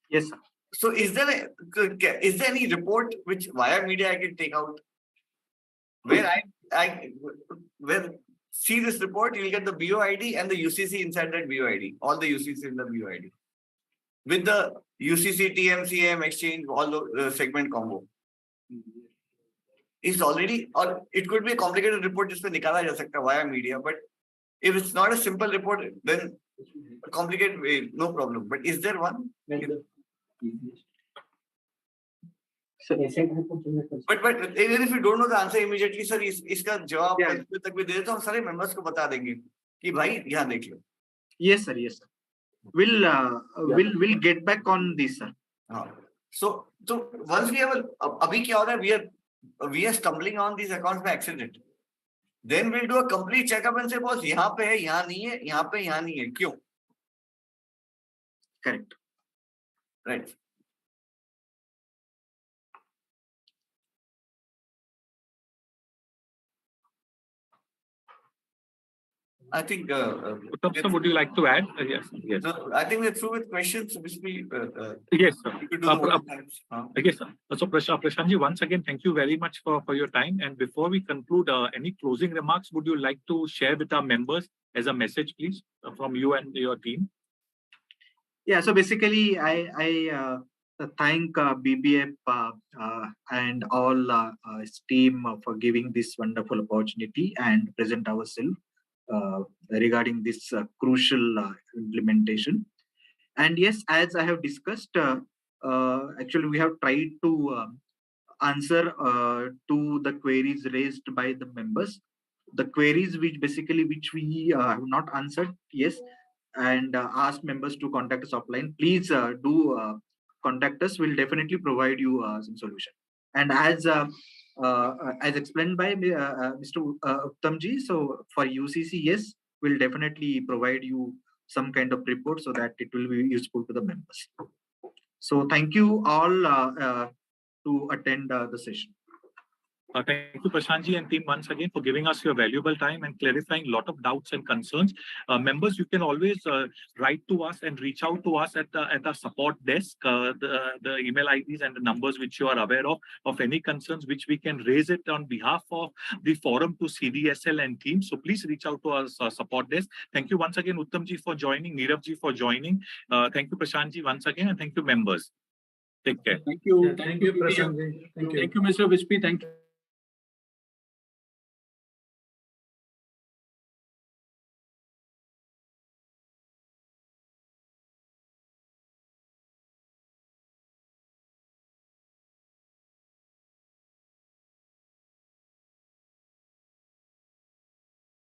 Yes, sir. So is there any report which via media I can take out? Where see this report, you'll get the BOID and the UCC inside that BOID, all the UCC in the BOID. With the UCC, TMCM, exchange, all the segment combo. Is already, or it could be a complicated report just nikala ja sakta via media, but if it's not a simple report, then a complicated way, no problem. But is there one? But even if you don't know the answer immediately, sir, इसका जवाब तक भी दे तो हम सारे members को बता देंगे कि भाई यहाँ देख लो. Yes, sir. Yes, sir. We'll get back on this, sir. So once we have अभी क्या हो रहा है, we are stumbling on these accounts by accident. Then we'll do a complete checkup and say, boss, यहाँ पे है, यहाँ नहीं है, यहाँ पे यहाँ नहीं है, क्यों? Correct. Right. I think. Uttam sir, would you like to add? Yes. Yes. No, I think we're through with questions. Yes, sir. Yes, sir. So Prashantji, once again, thank you very much for your time. And before we conclude, any closing remarks would you like to share with our members as a message, please, from you and your team? Yeah. So basically, I thank BBF and all its team for giving this wonderful opportunity and present ourselves regarding this crucial implementation. And yes, as I have discussed, actually we have tried to answer to the queries raised by the members. The queries which we have not answered, yes, and ask members to contact us offline. Please do contact us. We'll definitely provide you some solution. And as explained by Mr. Uttamji, so for UCC, yes, we'll definitely provide you some kind of report so that it will be useful to the members. So thank you all to attend the session. Thank you, Prashantji and team, once again for giving us your valuable time and clarifying a lot of doubts and concerns. Members, you can always write to us and reach out to us at our support desk, the email IDs and the numbers which you are aware of any concerns which we can raise it on behalf of the forum to CDSL and team. So please reach out to our support desk. Thank you once again, Uttamji, for joining, Neerajji for joining. Thank you, Prashantji, once again, and thank you, members. Take care. Thank you. Thank you, Prashantji. Thank you, Mr. Vishpi. Thank you.